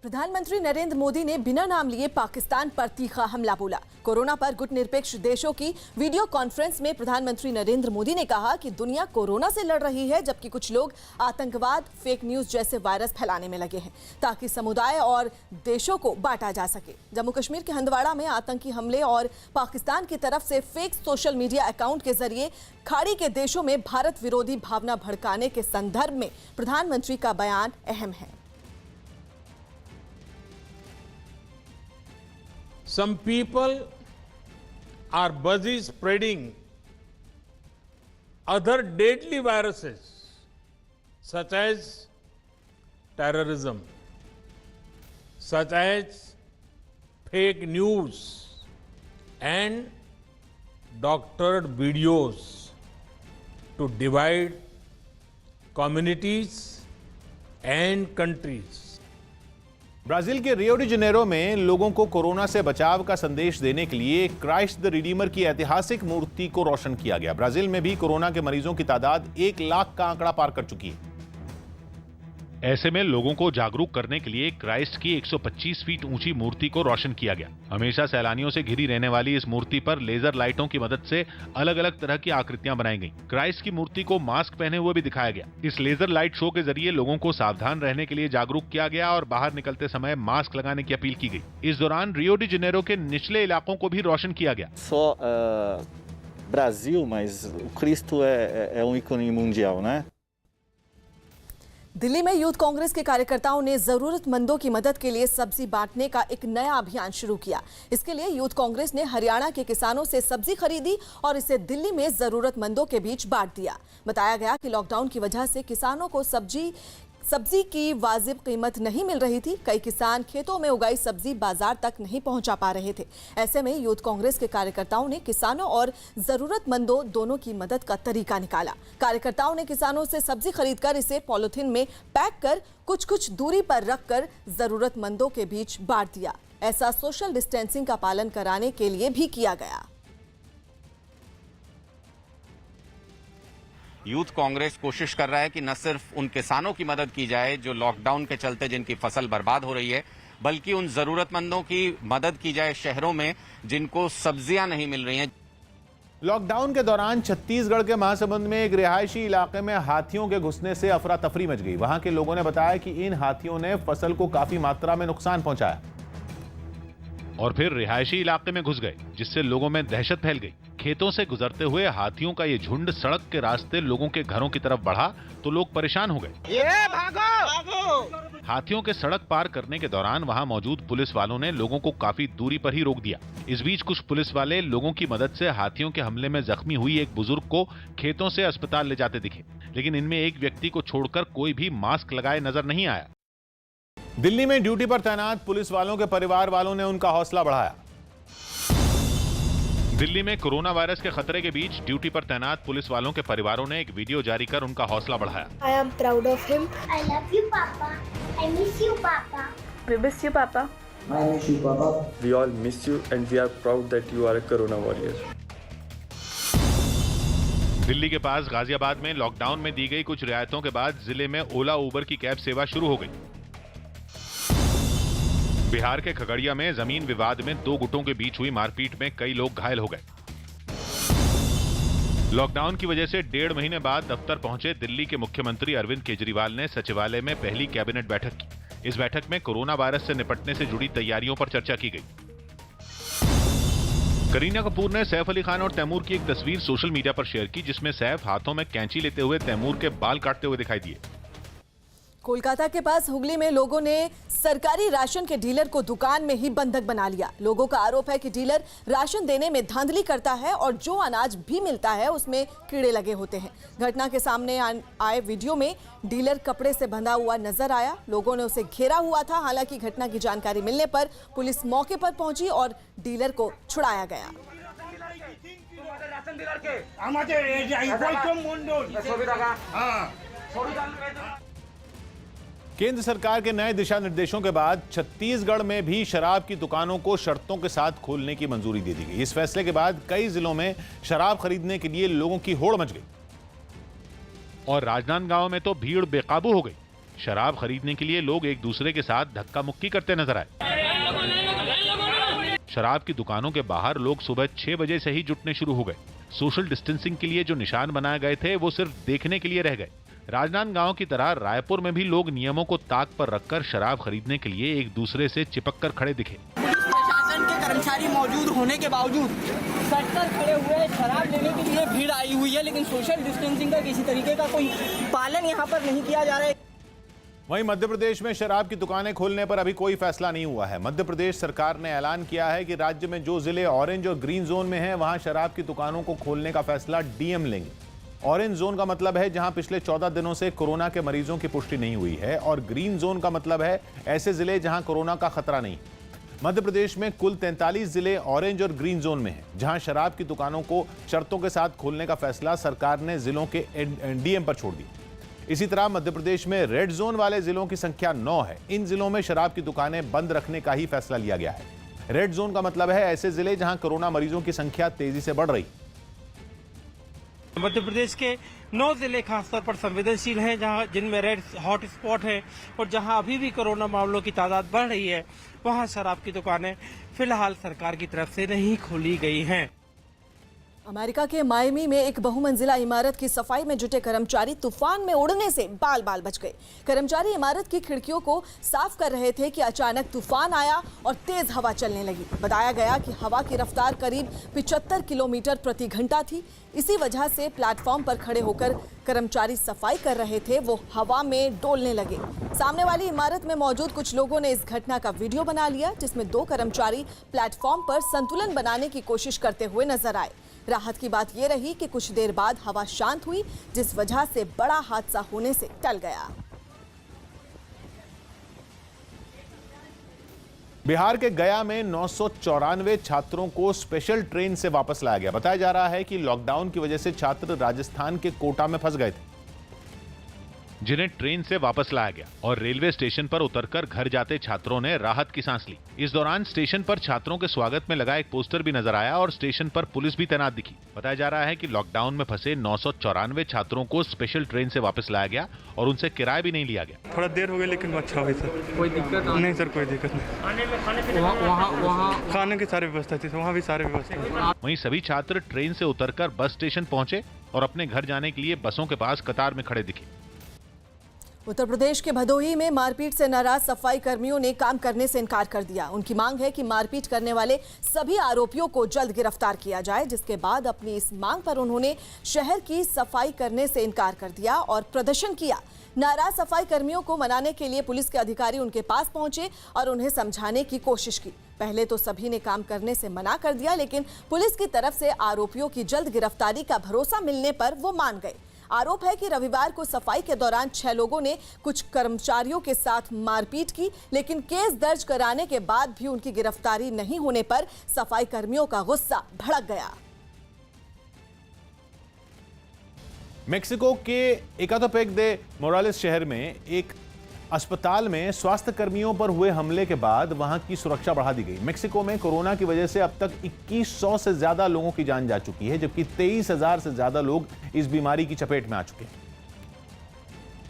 प्रधानमंत्री नरेंद्र मोदी ने बिना नाम लिए पाकिस्तान पर तीखा हमला बोला। कोरोना पर गुटनिरपेक्ष देशों की वीडियो कॉन्फ्रेंस में प्रधानमंत्री नरेंद्र मोदी ने कहा कि दुनिया कोरोना से लड़ रही है, जबकि कुछ लोग आतंकवाद, फेक न्यूज जैसे वायरस फैलाने में लगे हैं ताकि समुदाय और देशों को बांटा जा सके। जम्मू कश्मीर के हंदवाड़ा में आतंकी हमले और पाकिस्तान की तरफ से फेक सोशल मीडिया अकाउंट के जरिए खाड़ी के देशों में भारत विरोधी भावना भड़काने के संदर्भ में प्रधानमंत्री का बयान अहम है। Some people are busy spreading other deadly viruses such as terrorism, such as fake news and doctored videos to divide communities and countries. Brazil के रियो डी जेनेरो में लोगों को कोरोना से बचाव का संदेश देने के लिए क्राइस्ट द रिडीमर की ऐतिहासिक मूर्ति को रोशन किया गया। ब्राजील में भी कोरोना के मरीजों की तादाद 1 लाख का आंकड़ा पार कर चुकी है। ऐसे में लोगों को जागरूक करने के लिए क्राइस्ट की 125 फीट ऊंची मूर्ति को रोशन किया गया। हमेशा सैलानियों से घिरी रहने वाली इस मूर्ति पर लेजर लाइटों की मदद से अलग अलग तरह की आकृतियां बनाई गईं। क्राइस्ट की मूर्ति को मास्क पहने हुए भी दिखाया गया। इस लेजर लाइट शो के जरिए लोगों को सावधान रहने के लिए जागरूक किया गया और बाहर निकलते समय मास्क लगाने की अपील की गई। इस दौरान रियो डी जेनेरो के निचले इलाकों को भी रोशन किया गया। Brasil, mas o Cristo é ícone mundial, né? Delhi में यूथ कांग्रेस के कार्यकर्ताओं ने जरूरतमंदों की मदद के लिए सब्जी बांटने का एक नया अभियान शुरू किया। इसके लिए यूथ कांग्रेस ने हरियाणा के किसानों से सब्जी खरीदी और इसे दिल्ली में जरूरतमंदों के बीच बांट दिया। बताया गया कि लॉकडाउन की वजह से किसानों को सब्जी की वाजिब कीमत नहीं मिल रही थी। कई किसान खेतों में उगाई सब्जी बाजार तक नहीं पहुंचा पा रहे थे। ऐसे में यूथ कांग्रेस के कार्यकर्ताओं ने किसानों और जरूरतमंदों दोनों की मदद का तरीका निकाला। कार्यकर्ताओं ने किसानों से सब्जी खरीदकर इसे पॉलिथीन में पैक कर कुछ दूरी पर रखकर जरूरतमंदों के बीच बांट दिया। ऐसा सोशल डिस्टेंसिंग का पालन कराने के लिए भी किया गया। यूथ कांग्रेस कोशिश कर रहा है कि न सिर्फ उन किसानों की मदद की जाए जो लॉकडाउन के चलते जिनकी फसल बर्बाद हो रही है, बल्कि उन जरूरतमंदों की मदद की जाए शहरों में जिनको सब्जियां नहीं मिल रही हैं। लॉकडाउन के दौरान छत्तीसगढ़ के महासमुंद में एक रिहायशी इलाके में हाथियों के घुसने से अफरा तफरी मच गई। वहां के लोगों ने बताया कि इन हाथियों ने फसल को काफी मात्रा में नुकसान पहुंचाया और फिर रिहायशी इलाके में घुस गए, जिससे लोगों में दहशत फैल गई। खेतों से गुजरते हुए हाथियों का ये झुंड सड़क के रास्ते लोगों के घरों की तरफ बढ़ा तो लोग परेशान हो गए। भागो! हाथियों के सड़क पार करने के दौरान वहां मौजूद पुलिस वालों ने लोगों को काफी दूरी पर ही रोक दिया। इस बीच कुछ पुलिस वाले लोगों की मदद से हाथियों के हमले में जख्मी हुई एक बुजुर्ग को खेतों से अस्पताल ले जाते दिखे, लेकिन इनमें एक व्यक्ति को छोड़कर कोई भी मास्क लगाए नजर नहीं आया। दिल्ली में ड्यूटी पर तैनात पुलिस वालों के परिवार वालों ने उनका हौसला बढ़ाया। दिल्ली में कोरोना वायरस के खतरे के बीच ड्यूटी पर तैनात पुलिस वालों के परिवारों ने एक वीडियो जारी कर उनका हौसला बढ़ाया। I am proud of him. I love you, Papa. I miss you, Papa. We miss you, Papa. I miss you, Papa. We all miss you and we are proud that you are a Corona warrior. Delhi के पास गाजियाबाद में lockdown में दी गई कुछ रियायतों के बाद जिले में ओला उबर की कैब सेवा शुरू हो गई। बिहार के खगड़िया में जमीन विवाद में 2 गुटों के बीच हुई मारपीट में कई लोग घायल हो गए। लॉकडाउन की वजह से 1.5 महीने बाद दफ्तर पहुंचे दिल्ली के मुख्यमंत्री अरविंद केजरीवाल ने सचिवालय में पहली कैबिनेट बैठक की। इस बैठक में कोरोना वायरस से निपटने से जुड़ी तैयारियों पर चर्चा की गई। करीना कपूर ने सैफ अली खान और तैमूर की एक तस्वीर सोशल मीडिया पर शेयर की, जिसमें सैफ हाथों में कैंची लेते हुए तैमूर के बाल काटते हुए दिखाई दिए। कोलकाता के पास हुगली में लोगों ने सरकारी राशन के डीलर को दुकान में ही बंधक बना लिया। लोगों का आरोप है कि डीलर राशन देने में धांधली करता है और जो अनाज भी मिलता है उसमें कीड़े लगे होते हैं। घटना के सामने आए वीडियो में डीलर कपड़े से बंधा हुआ नजर आया। लोगों ने उसे घेरा हुआ था। हालांकि घटना की जानकारी मिलने पर पुलिस मौके पर पहुंची और डीलर को छुड़ाया गया। केंद्र सरकार के नए दिशा निर्देशों के बाद छत्तीसगढ़ में भी शराब की दुकानों को शर्तों के साथ खोलने की मंजूरी दे दी गई। इस फैसले के बाद कई जिलों में शराब खरीदने के लिए लोगों की होड़ मच गई और राजनांदगांव में तो भीड़ बेकाबू हो गई। शराब खरीदने के लिए लोग एक दूसरे के साथ धक्का मुक्की करते नजर आए। शराब की दुकानों के बाहर लोग सुबह 6 बजे से ही जुटने शुरू हो गए। सोशल डिस्टेंसिंग के लिए जो निशान बनाए गए थे वो सिर्फ देखने के लिए रह गए। राजनांदगांव की तरह रायपुर में भी लोग नियमों को ताक पर रखकर शराब खरीदने के लिए एक दूसरे से चिपक कर खड़े दिखे। पुलिस प्रशासन के कर्मचारी मौजूद होने के बावजूद सट कर खड़े हुए शराब लेने के लिए भीड़ आई हुई है, लेकिन सोशल डिस्टेंसिंग का किसी तरीके का कोई पालन यहाँ पर नहीं किया जा रहा है। वहीं मध्य प्रदेश में शराब की दुकानें खोलने पर अभी कोई फैसला नहीं हुआ है। मध्य प्रदेश सरकार ने ऐलान किया है कि राज्य में जो जिले ऑरेंज और ग्रीन जोन में हैं, वहां शराब की दुकानों को खोलने का फैसला डीएम लेंगे। ऑरेंज जोन का मतलब है जहां पिछले 14 दिनों से कोरोना के मरीजों की पुष्टि नहीं हुई है, और ग्रीन जोन का मतलब है ऐसे जिले जहां कोरोना का खतरा नहीं। मध्य प्रदेश में कुल 43 जिले ऑरेंज और ग्रीन जोन में हैं, जहां शराब की दुकानों को शर्तों के साथ खोलने का फैसला सरकार ने जिलों के डीएम पर छोड़ दिया। इसी तरह मध्य प्रदेश में रेड जोन वाले जिलों की संख्या 9 है। इन जिलों में शराब की दुकानें बंद रखने का ही फैसला लिया गया है। रेड जोन का मतलब है ऐसे जिले जहां कोरोना मरीजों की संख्या तेजी से बढ़ रही। मध्य प्रदेश के 9 जिले खासतौर पर संवेदनशील हैं, जहां जिनमें रेड हॉट स्पॉट है और जहां अभी भी कोरोना मामलों की तादाद बढ़ रही है, वहां शराब की दुकानें फिलहाल सरकार की तरफ से नहीं खोली गई हैं। अमेरिका के मायमी में एक बहुमंजिला इमारत की सफाई में जुटे कर्मचारी तूफान में उड़ने से बाल बाल बच गए। कर्मचारी इमारत की खिड़कियों को साफ कर रहे थे कि अचानक तूफान आया और तेज हवा चलने लगी। बताया गया कि हवा की रफ्तार करीब 75 किलोमीटर प्रति घंटा थी। इसी वजह से प्लेटफॉर्म पर खड़े होकर कर्मचारी सफाई कर रहे थे, वो हवा में डोलने लगे। सामने वाली इमारत में मौजूद कुछ लोगों ने इस घटना का वीडियो बना लिया, जिसमें 2 कर्मचारी प्लेटफॉर्म पर संतुलन बनाने की कोशिश करते हुए नजर आए। राहत की बात यह रही कि कुछ देर बाद हवा शांत हुई, जिस वजह से बड़ा हादसा होने से टल गया। बिहार के गया में 994 छात्रों को स्पेशल ट्रेन से वापस लाया गया। बताया जा रहा है कि लॉकडाउन की वजह से छात्र राजस्थान के कोटा में फंस गए थे, जिन्हें ट्रेन से वापस लाया गया और रेलवे स्टेशन पर उतरकर घर जाते छात्रों ने राहत की सांस ली। इस दौरान स्टेशन पर छात्रों के स्वागत में लगा एक पोस्टर भी नजर आया और स्टेशन पर पुलिस भी तैनात दिखी। बताया जा रहा है कि लॉकडाउन में फंसे 994 छात्रों को स्पेशल ट्रेन से वापस लाया गया और उनसे किराया भी नहीं लिया गया। थोड़ा देर हो गई लेकिन अच्छा हुई सर। कोई दिक्कत नहीं सर, कोई दिक्कत नहीं। आने में वहाँ खाने की सारी व्यवस्था थी, वहाँ भी सारी व्यवस्था। वहीं सभी छात्र ट्रेन से उतरकर बस स्टेशन पहुंचे और अपने घर जाने के लिए बसों के पास कतार में खड़े दिखे। उत्तर प्रदेश के भदोही में मारपीट से नाराज सफाई कर्मियों ने काम करने से इनकार कर दिया। उनकी मांग है कि मारपीट करने वाले सभी आरोपियों को जल्द गिरफ्तार किया जाए, जिसके बाद अपनी इस मांग पर उन्होंने शहर की सफाई करने से इनकार कर दिया और प्रदर्शन किया। नाराज सफाई कर्मियों को मनाने के लिए पुलिस के अधिकारी उनके पास पहुंचे और उन्हें समझाने की कोशिश की। पहले तो सभी ने काम करने से मना कर दिया, लेकिन पुलिस की तरफ से आरोपियों की जल्द गिरफ्तारी का भरोसा मिलने पर वो मान गए। आरोप है कि रविवार को सफाई के दौरान 6 लोगों ने कुछ कर्मचारियों के साथ मारपीट की, लेकिन केस दर्ज कराने के बाद भी उनकी गिरफ्तारी नहीं होने पर सफाई कर्मियों का गुस्सा भड़क गया। मेक्सिको के एकातोपेक दे मोरालेस शहर में एक अस्पताल में स्वास्थ्य कर्मियों पर हुए हमले के बाद वहां की सुरक्षा बढ़ा दी गई। मेक्सिको में कोरोना की वजह से अब तक 2100 से ज्यादा लोगों की जान जा चुकी है, जबकि 23,000 से ज्यादा लोग इस बीमारी की चपेट में आ चुके हैं।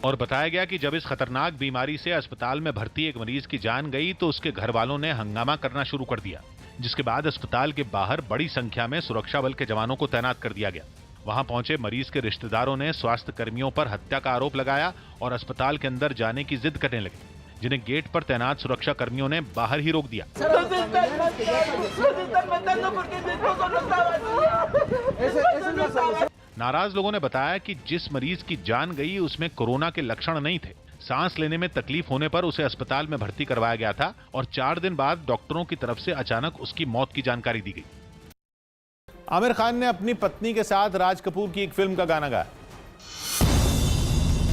और बताया गया कि जब इस खतरनाक बीमारी से अस्पताल में भर्ती एक मरीज की जान गई तो उसके घर वालों ने हंगामा करना शुरू कर दिया, जिसके बाद अस्पताल के बाहर बड़ी संख्या में सुरक्षा बल के जवानों को तैनात कर दिया गया। वहां पहुंचे मरीज के रिश्तेदारों ने स्वास्थ्य कर्मियों पर हत्या का आरोप लगाया और अस्पताल के अंदर जाने की जिद करने लगे, जिन्हें गेट पर तैनात सुरक्षा कर्मियों ने बाहर ही रोक दिया। नाराज लोगों ने बताया कि जिस मरीज की जान गई उसमें कोरोना के लक्षण नहीं थे। सांस लेने में तकलीफ होने पर उसे अस्पताल में भर्ती करवाया गया था और 4 दिन बाद डॉक्टरों की तरफ से अचानक उसकी मौत की जानकारी दी गई। आमिर खान ने अपनी पत्नी के साथ राज कपूर की एक फिल्म का गाना गाया।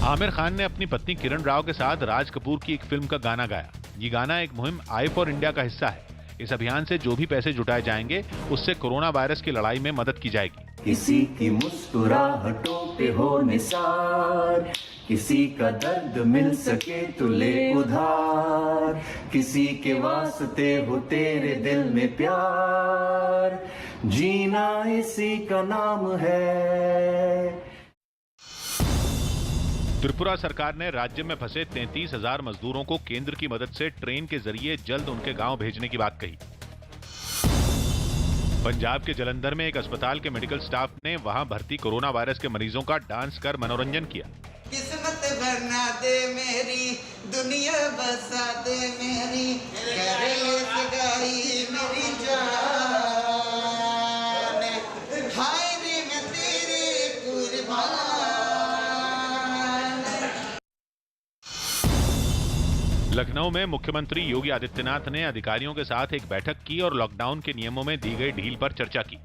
आमिर खान ने अपनी पत्नी किरण राव के साथ राज कपूर की एक फिल्म का गाना गाया। ये गाना एक मुहिम आई फॉर इंडिया का हिस्सा है। इस अभियान से जो भी पैसे जुटाए जाएंगे उससे कोरोना वायरस की लड़ाई में मदद की जाएगी। किसी की मुस्कुराहटों पे हो निसार, किसी का दर्द मिल सके तो ले उधार, किसी के वास्ते हो तेरे दिल में प्यार, जीना इसी का नाम है। त्रिपुरा सरकार ने राज्य में फंसे 33,000 मजदूरों को केंद्र की मदद से ट्रेन के जरिए जल्द उनके गांव भेजने की बात कही। पंजाब के जलंधर में एक अस्पताल के मेडिकल स्टाफ ने वहां भर्ती कोरोना वायरस के मरीजों का डांस कर मनोरंजन किया। किस्मत बना दे मेरी, दुनिया बसा दे मेरी, कर ले सगाई मेरी जान, हाय रे मैं तेरे कुर्बान। लखनऊ में मुख्यमंत्री योगी आदित्यनाथ ने अधिकारियों के साथ एक बैठक की और लॉकडाउन के नियमों में दी गई ढील पर चर्चा की।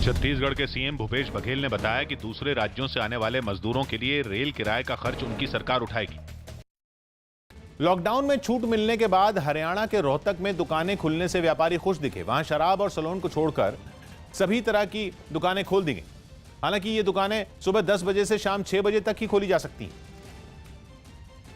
छत्तीसगढ़ के सीएम भूपेश बघेल ने बताया कि दूसरे राज्यों से आने वाले मजदूरों के लिए रेल किराए का खर्च उनकी सरकार उठाएगी। लॉकडाउन में छूट मिलने के बाद हरियाणा के रोहतक में दुकानें खुलने से व्यापारी खुश दिखे। वहां शराब और सैलून को छोड़कर सभी तरह की दुकानें खोल दी गई। हालांकि ये दुकानें सुबह 10 बजे से शाम 6 बजे तक ही खोली जा सकती हैं।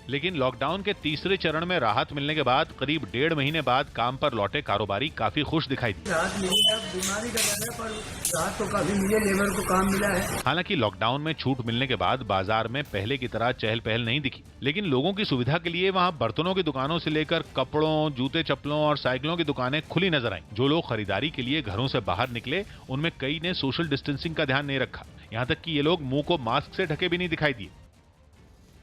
लेकिन लॉकडाउन के तीसरे चरण में राहत मिलने के बाद करीब 1.5 महीने बाद काम पर लौटे कारोबारी काफी खुश दिखाई दिए। राहत मिली है, बीमारी का डर है पर राहत तो काफी मिली है, लेबर को काम मिला है। हालांकि लॉकडाउन में छूट मिलने के बाद बाजार में पहले की तरह चहल पहल नहीं दिखी, लेकिन लोगों की सुविधा के लिए वहां बर्तनों की दुकानों से लेकर कपड़ों, जूते चप्पलों और साइकिलों की दुकानें खुली नजर आईं। जो लोग खरीदारी के लिए घरों से बाहर निकले उनमें कई ने सोशल डिस्टेंसिंग का ध्यान नहीं रखा। यहाँ तक कि ये लोग मुंह को मास्क से ढके भी नहीं दिखाई दिए।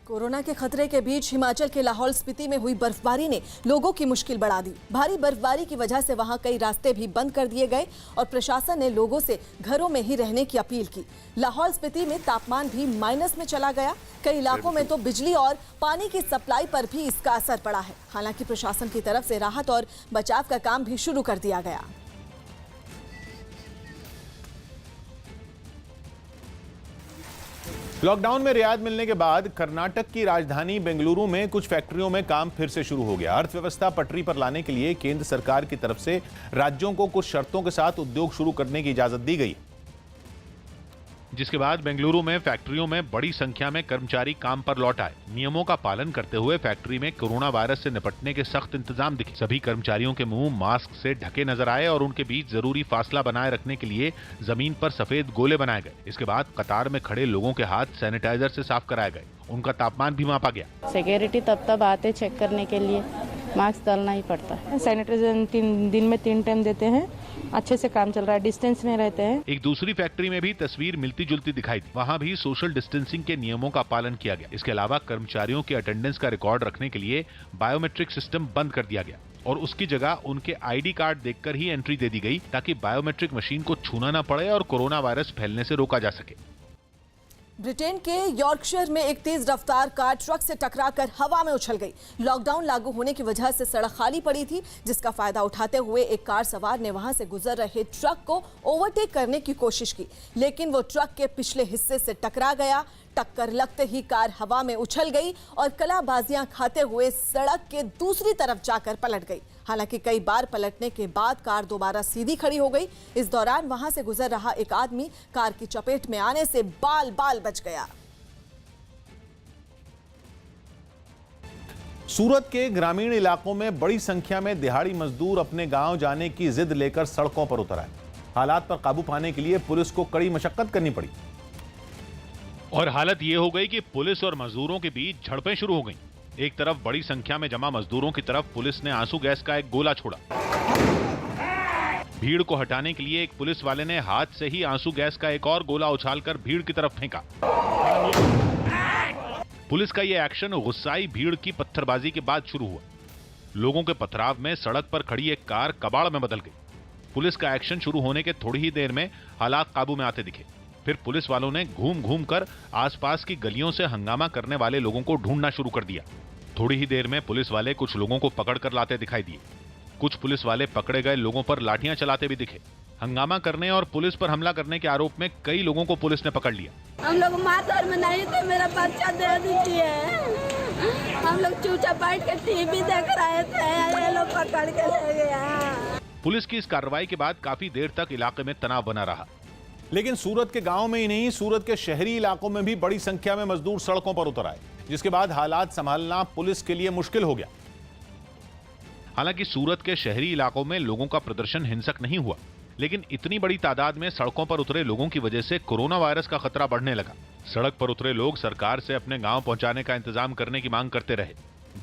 कोरोना के खतरे के बीच हिमाचल के लाहौल स्पीति में हुई बर्फबारी ने लोगों की मुश्किल बढ़ा दी। भारी बर्फबारी की वजह से वहां कई रास्ते भी बंद कर दिए गए और प्रशासन ने लोगों से घरों में ही रहने की अपील की। लाहौल स्पीति में तापमान भी माइनस में चला गया। कई इलाकों में तो बिजली और पानी की सप्लाई पर भी इसका असर पड़ा है। हालांकि प्रशासन की तरफ से राहत और बचाव का काम भी शुरू कर दिया गया। लॉकडाउन में रियायत मिलने के बाद कर्नाटक की राजधानी बेंगलुरु में कुछ फैक्ट्रियों में काम फिर से शुरू हो गया। अर्थव्यवस्था पटरी पर लाने के लिए केंद्र सरकार की तरफ से राज्यों को कुछ शर्तों के साथ उद्योग शुरू करने की इजाजत दी गई, जिसके बाद बेंगलुरु में फैक्ट्रियों में बड़ी संख्या में कर्मचारी काम पर लौट आए। नियमों का पालन करते हुए फैक्ट्री में कोरोना वायरस से निपटने के सख्त इंतजाम दिखे। सभी कर्मचारियों के मुंह मास्क से ढके नजर आए और उनके बीच जरूरी फासला बनाए रखने के लिए जमीन पर सफेद गोले बनाए गए। इसके बाद कतार में खड़े लोगों के हाथ सैनिटाइजर से साफ कराए गए। उनका तापमान भी मापा गया। सिक्योरिटी तब आते चेक करने के लिए, मास्क डालना ही पड़ता है। सैनिटाइजर 3 दिन में 3 टाइम देते हैं। अच्छे से काम चल रहा है, डिस्टेंस में रहते हैं। एक दूसरी फैक्ट्री में भी तस्वीर मिलती जुलती दिखाई दी। वहां भी सोशल डिस्टेंसिंग के नियमों का पालन किया गया। इसके अलावा कर्मचारियों के अटेंडेंस का रिकॉर्ड रखने के लिए बायोमेट्रिक सिस्टम बंद कर दिया गया और उसकी जगह उनके आईडी कार्ड देखकर ही एंट्री दे दी गई, ताकि बायोमेट्रिक मशीन को छूना न पड़े और कोरोना वायरस फैलने से रोका जा सके। ब्रिटेन के यॉर्कशायर में एक तेज रफ्तार कार ट्रक से टकराकर हवा में उछल गई। लॉकडाउन लागू होने की वजह से सड़क खाली पड़ी थी, जिसका फायदा उठाते हुए एक कार सवार ने वहां से गुजर रहे ट्रक को ओवरटेक करने की कोशिश की, लेकिन वो ट्रक के पिछले हिस्से से टकरा गया। टक्कर लगते ही कार हवा में उछल गई और कलाबाजियां खाते हुए सड़क के दूसरी तरफ जाकर पलट गई। हालांकि कई बार पलटने के बाद कार दोबारा सीधी खड़ी हो गई। इस दौरान वहां से गुजर रहा एक आदमी कार की चपेट में आने से बाल बाल बच गया। सूरत के ग्रामीण इलाकों में बड़ी संख्या में दिहाड़ी मजदूर अपने गांव जाने की जिद लेकर सड़कों पर उतर आए। हालात पर काबू पाने के लिए पुलिस को कड़ी मशक्कत करनी पड़ी और हालत ये हो गई कि पुलिस और मजदूरों के बीच झड़पें शुरू हो गईं। एक तरफ बड़ी संख्या में जमा मजदूरों की तरफ पुलिस ने आंसू गैस का एक गोला छोड़ा। भीड़ को हटाने के लिए एक पुलिस वाले ने हाथ से ही आंसू गैस का एक और गोला उछालकर भीड़ की तरफ फेंका। पुलिस का यह एक्शन गुस्साई भीड़ की पत्थरबाजी के बाद शुरू हुआ। लोगों के पथराव में सड़क पर खड़ी एक कार कबाड़ में बदल गई। पुलिस का एक्शन शुरू होने के थोड़ी ही देर में हालात काबू में आते दिखे। फिर पुलिस वालों ने घूम घूम कर आसपास की गलियों से हंगामा करने वाले लोगों को ढूंढना शुरू कर दिया। थोड़ी ही देर में पुलिस वाले कुछ लोगों को पकड़कर लाते दिखाई दिए। कुछ पुलिस वाले पकड़े गए लोगों पर लाठियां चलाते भी दिखे। हंगामा करने और पुलिस पर हमला करने के आरोप में कई लोगों को पुलिस ने पकड़ लिया। हम लोग मारधर में नहीं थे, मेरा बच्चा दे दीजिए। हम लोग चूचा बैठ के टीवी देख रहे थे, ये लोग पकड़ के ले गया। पुलिस की इस कार्रवाई के बाद काफी देर तक इलाके में तनाव बना रहा। लेकिन सूरत के गांव में ही नहीं, सूरत के शहरी इलाकों में भी बड़ी संख्या में मजदूर सड़कों पर उतर आए, जिसके बाद हालात संभालना पुलिस के लिए मुश्किल हो गया। हालांकि सूरत के शहरी इलाकों में लोगों का प्रदर्शन हिंसक नहीं हुआ। लेकिन इतनी बड़ी तादाद में सड़कों पर उतरे लोगों की वजह से कोरोना वायरस का खतरा बढ़ने लगा। सड़क पर उतरे लोग सरकार से अपने गांव पहुंचाने का इंतजाम करने की मांग करते रहे।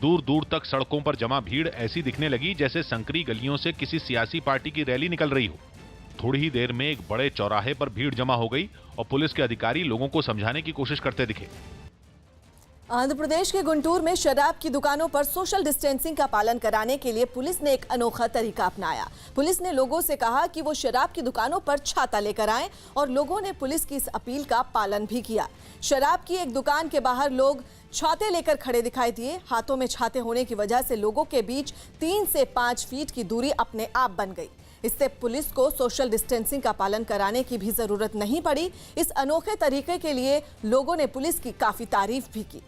दूर दूर तक सड़कों पर जमा भीड़ ऐसी दिखने लगी जैसे संकरी गलियों से किसी सियासी पार्टी की रैली निकल रही हो। थोड़ी ही देर में एक बड़े चौराहे पर भीड़ जमा हो गई और पुलिस के अधिकारी लोगों को समझाने की कोशिश करते दिखे। आंध्र प्रदेश के गुंटूर में शराब की दुकानों पर सोशल डिस्टेंसिंग का पालन कराने के लिए पुलिस ने एक अनोखा तरीका अपनाया। पुलिस ने लोगों से कहा कि वो शराब की दुकानों पर छाता लेकर आएं और लोगों ने पुलिस की इस अपील का पालन भी किया। शराब की एक दुकान के बाहर लोग छाते लेकर खड़े दिखाई दिए। हाथों में छाते होने की वजह से लोगों के बीच 3 से 5 फीट की दूरी अपने आप बन गई। इससे पुलिस को सोशल डिस्टेंसिंग का पालन कराने की भी जरूरत नहीं पड़ी। इस अनोखे तरीके के लिए लोगों ने पुलिस की काफी तारीफ भी की।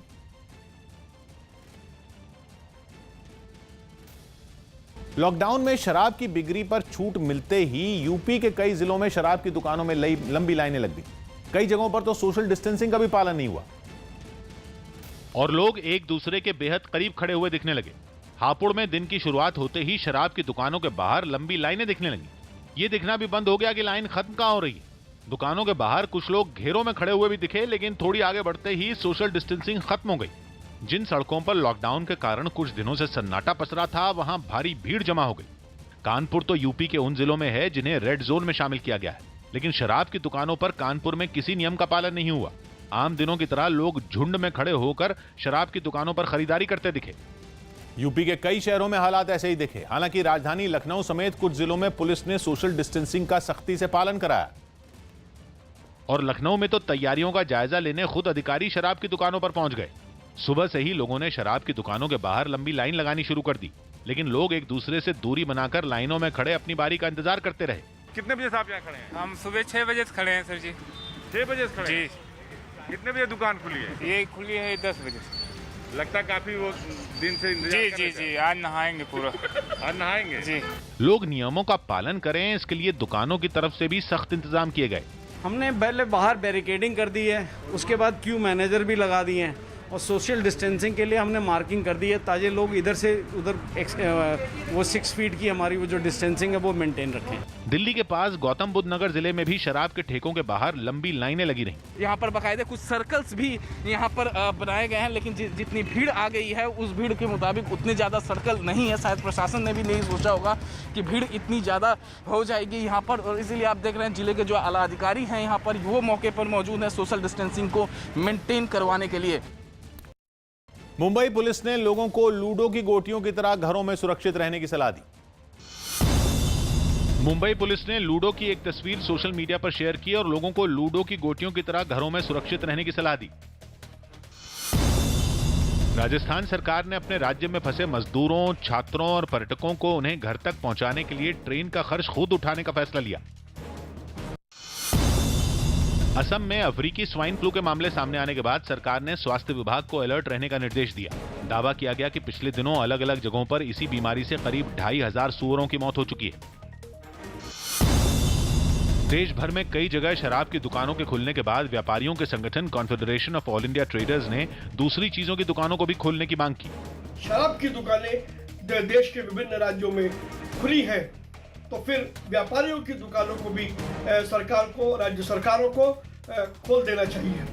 लॉकडाउन में शराब की बिक्री पर छूट मिलते ही यूपी के कई जिलों में शराब की दुकानों में लंबी लाइनें लग गई। कई जगहों पर तो सोशल डिस्टेंसिंग का भी पालन नहीं हुआ और लोग एक दूसरे के बेहद करीब खड़े हुए दिखने लगे। हापुड़ में दिन की शुरुआत होते ही शराब की दुकानों के बाहर लंबी लाइनें दिखने लगी। ये दिखना भी बंद हो गया कि लाइन खत्म कहां हो रही है। दुकानों के बाहर कुछ लोग घेरों में खड़े हुए भी दिखे, लेकिन थोड़ी आगे बढ़ते ही सोशल डिस्टेंसिंग खत्म हो गई। जिन सड़कों पर लॉकडाउन के कारण कुछ दिनों से सन्नाटा पसरा था, वहां भारी भीड़ जमा हो गई। कानपुर तो यूपी के उन जिलों में है जिन्हें रेड जोन में शामिल किया गया है, लेकिन शराब की दुकानों पर कानपुर में किसी नियम का पालन नहीं हुआ। आम दिनों की तरह लोग झुंड में खड़े होकर शराब की दुकानों पर खरीदारी करते दिखे। यूपी के कई शहरों में हालात ऐसे ही दिखे। हालांकि राजधानी लखनऊ समेत कुछ जिलों में पुलिस ने सोशल डिस्टेंसिंग का सख्ती से पालन कराया और लखनऊ में तो तैयारियों का जायजा लेने खुद अधिकारी शराब की दुकानों पर पहुंच गए। सुबह से ही लोगों ने शराब की दुकानों के बाहर लंबी लाइन लगानी शुरू कर दी, लेकिन लोग एक दूसरे से दूरी बनाकर लाइनों में खड़े अपनी बारी का इंतजार करते रहे। कितने बजे से आप यहाँ खड़े हैं? हम सुबह 6 बजे से खड़े हैं सर जी। 6 बजे से खड़े जी। हैं? कितने बजे दुकान खुली है? ये खुली है 10 बजे से। लगता काफी वो दिन से इंतजार जी कर जी रहे थे। जी, आज नहाएंगे पूरा। आज नहाएंगे जी। लोग नियमों का पालन करें, इसके लिए दुकानों की तरफ से भी सख्त इंतजाम किए गए। हमने पहले बाहर बैरिकेडिंग कर दी है, उसके बाद क्यू मैनेजर भी लगा दिए हैं और सोशल डिस्टेंसिंग के लिए हमने मार्किंग कर दी है ताकि लोग इधर से उधर वो 6 फीट की हमारी वो जो डिस्टेंसिंग है वो मेंटेन रखें। दिल्ली के पास गौतम बुद्ध नगर जिले में भी शराब के ठेकों के बाहर लंबी लाइनें लगी रहीं। यहाँ पर बाकायदे कुछ सर्कल्स भी यहाँ पर बनाए गए हैं, लेकिन जितनी भीड़ आ गई है उस भीड़ के मुताबिक उतने ज़्यादा सर्कल नहीं है। शायद प्रशासन ने भी नहीं सोचा होगा कि भीड़ इतनी ज़्यादा हो जाएगी यहाँ पर, और इसीलिए आप देख रहे हैं जिले के जो आला अधिकारी हैं यहाँ पर वो मौके पर मौजूद हैं सोशल डिस्टेंसिंग को मेंटेन करवाने के लिए। मुंबई पुलिस ने लोगों को लूडो की गोटियों की तरह घरों में सुरक्षित रहने की सलाह दी। मुंबई पुलिस ने लूडो की एक तस्वीर सोशल मीडिया पर शेयर की और लोगों को लूडो की गोटियों की तरह घरों में सुरक्षित रहने की सलाह दी। राजस्थान सरकार ने अपने राज्य में फंसे मजदूरों, छात्रों और पर्यटकों को उन्हें घर तक पहुंचाने के लिए ट्रेन का खर्च खुद उठाने का फैसला लिया। असम में अफ्रीकी स्वाइन फ्लू के मामले सामने आने के बाद सरकार ने स्वास्थ्य विभाग को अलर्ट रहने का निर्देश दिया। दावा किया गया कि पिछले दिनों अलग अलग जगहों पर इसी बीमारी से करीब 2500 सूअरों की मौत हो चुकी है। देश भर में कई जगह शराब की दुकानों के खुलने के बाद व्यापारियों के संगठन confederation of all India traders ने दूसरी चीजों की दुकानों को भी खोलने की मांग की। शराब की दुकानें देश के विभिन्न राज्यों में खुली हैं, तो फिर व्यापारियों की दुकानों को भी सरकार को, राज्य सरकारों को खोल देना चाहिए।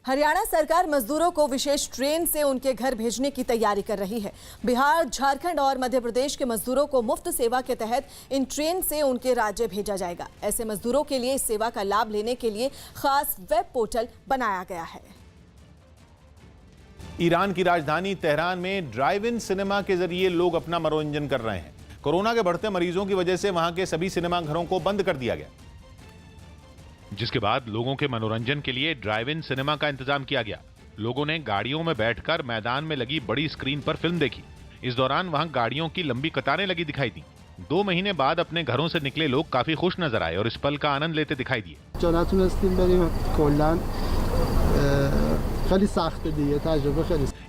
हरियाणा सरकार मजदूरों को विशेष ट्रेन से उनके घर भेजने की तैयारी कर रही है। बिहार, झारखंड और मध्य प्रदेश के मजदूरों को मुफ्त सेवा के तहत इन ट्रेन से उनके राज्य भेजा जाएगा। ऐसे मजदूरों के लिए इस सेवा का लाभ लेने के लिए खास वेब पोर्टल बनाया गया है। ईरान की राजधानी तेहरान में ड्राइव इन सिनेमा के जरिए लोग अपना मनोरंजन कर रहे हैं। कोरोना के बढ़ते मरीजों की वजह से वहां के सभी सिनेमा घरों को बंद कर दिया गया, जिसके बाद लोगों के मनोरंजन के लिए ड्राइव इन सिनेमा का इंतजाम किया गया। लोगों ने गाड़ियों में बैठकर मैदान में लगी बड़ी स्क्रीन पर फिल्म देखी। इस दौरान वहां गाड़ियों की लंबी कतारें लगी दिखाई दी। 2 महीने बाद अपने घरों से निकले लोग काफी खुश नजर आए और इस पल का आनंद लेते दिखाई दिए।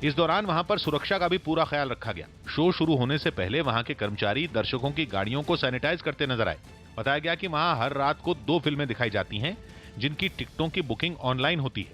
इस दौरान वहां पर सुरक्षा का भी पूरा ख्याल रखा गया। शो शुरू होने से पहले वहां के कर्मचारी दर्शकों की गाड़ियों को सैनिटाइज करते नजर आए। बताया गया कि वहां हर रात को 2 फिल्में दिखाई जाती हैं, जिनकी टिकटों की बुकिंग ऑनलाइन होती है।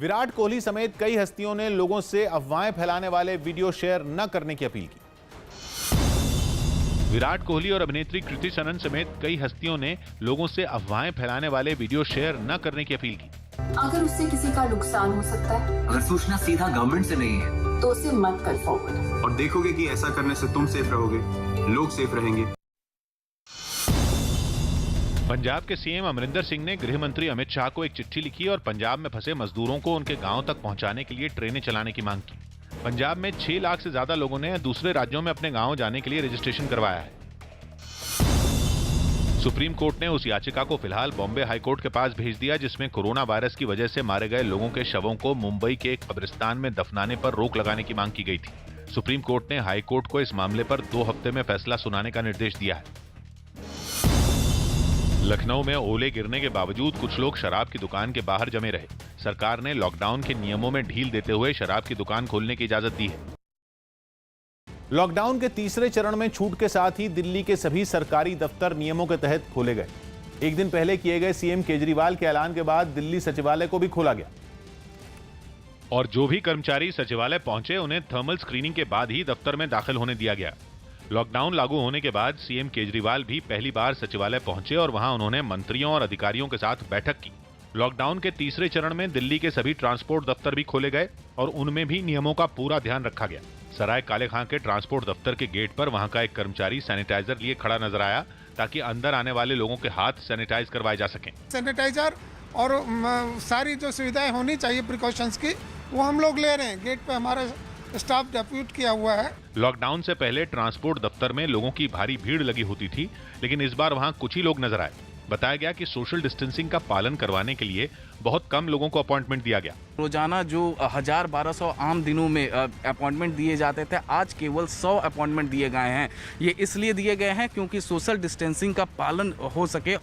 विराट कोहली समेत कई हस्तियों ने लोगों से अफवाहें फैलाने वाले वीडियो शेयर न करने की अपील की। विराट कोहली और अभिनेत्री कृति सनन समेत कई हस्तियों ने लोगों से अफवाहें फैलाने वाले वीडियो शेयर न करने की अपील की। अगर उससे किसी का नुकसान हो सकता है, अगर सूचना सीधा गवर्नमेंट से नहीं है तो उसे मत कर फॉरवर्ड। और देखोगे कि ऐसा करने से तुम सेफ रहोगे, लोग सेफ रहेंगे। पंजाब के सीएम अमरिंदर सिंह ने गृह मंत्री अमित शाह को एक चिट्ठी लिखी और पंजाब में फंसे मजदूरों को उनके गांव तक पहुंचाने के लिए ट्रेनें चलाने की मांग की। पंजाब में 6 लाख से ज्यादा लोगों ने दूसरे राज्यों में अपने गांव जाने के लिए रजिस्ट्रेशन करवाया है। सुप्रीम कोर्ट ने उस याचिका को फिलहाल बॉम्बे हाईकोर्ट के पास भेज दिया जिसमें कोरोना वायरस की वजह से मारे गए लोगों के शवों को मुंबई के एक कब्रिस्तान में दफनाने पर रोक लगाने की मांग की गई थी। सुप्रीम कोर्ट ने हाईकोर्ट को इस मामले पर 2 हफ्ते में फैसला सुनाने का निर्देश दिया है। लखनऊ में ओले गिरने के बावजूद कुछ लोग शराब की दुकान के बाहर जमे रहे। सरकार ने लॉकडाउन के नियमों में ढील देते हुए शराब की दुकान खोलने की इजाजत दी है। लॉकडाउन के तीसरे चरण में छूट के साथ ही दिल्ली के सभी सरकारी दफ्तर नियमों के तहत खोले गए। एक दिन पहले किए गए सीएम केजरीवाल के ऐलान के बाद दिल्ली सचिवालय को भी खोला गया और जो भी कर्मचारी सचिवालय पहुंचे उन्हें थर्मल स्क्रीनिंग के बाद ही दफ्तर में दाखिल होने दिया गया। लॉकडाउन लागू होने के बाद सीएम केजरीवाल भी पहली बार सचिवालय पहुंचे और वहां उन्होंने मंत्रियों और अधिकारियों के साथ बैठक की। लॉकडाउन के तीसरे चरण में दिल्ली के सभी ट्रांसपोर्ट दफ्तर भी खोले गए और उनमें भी नियमों का पूरा ध्यान रखा गया। सराय काले खां के ट्रांसपोर्ट दफ्तर के गेट पर वहां का एक कर्मचारी सैनिटाइजर लिए खड़ा नजर आया ताकि अंदर आने वाले लोगों के हाथ सैनिटाइज करवाए जा सकें। सैनिटाइजर और सारी जो सुविधाएं होनी चाहिए प्रिकॉशंस की, वो हम लोग ले रहे हैं। गेट पे हमारा स्टाफ डेप्यूट किया हुआ है। लॉकडाउन से पहले ट्रांसपोर्ट दफ्तर में लोगों की भारी भीड़ लगी होती थी, लेकिन इस बार वहां कुछ ही लोग नजर आए। बताया गया कि सोशल डिस्टेंसिंग का पालन करवाने के लिए बहुत कम लोगों को अपॉइंटमेंट दिया गया। रोजाना जो 1000-1200 आम दिनों में अपॉइंटमेंट दिए जाते थे, आज केवल 100 अपॉइंटमेंट दिए गए हैं। ये इसलिए दिए गए हैं क्योंकि सोशल डिस्टेंसिंग का पालन हो सके।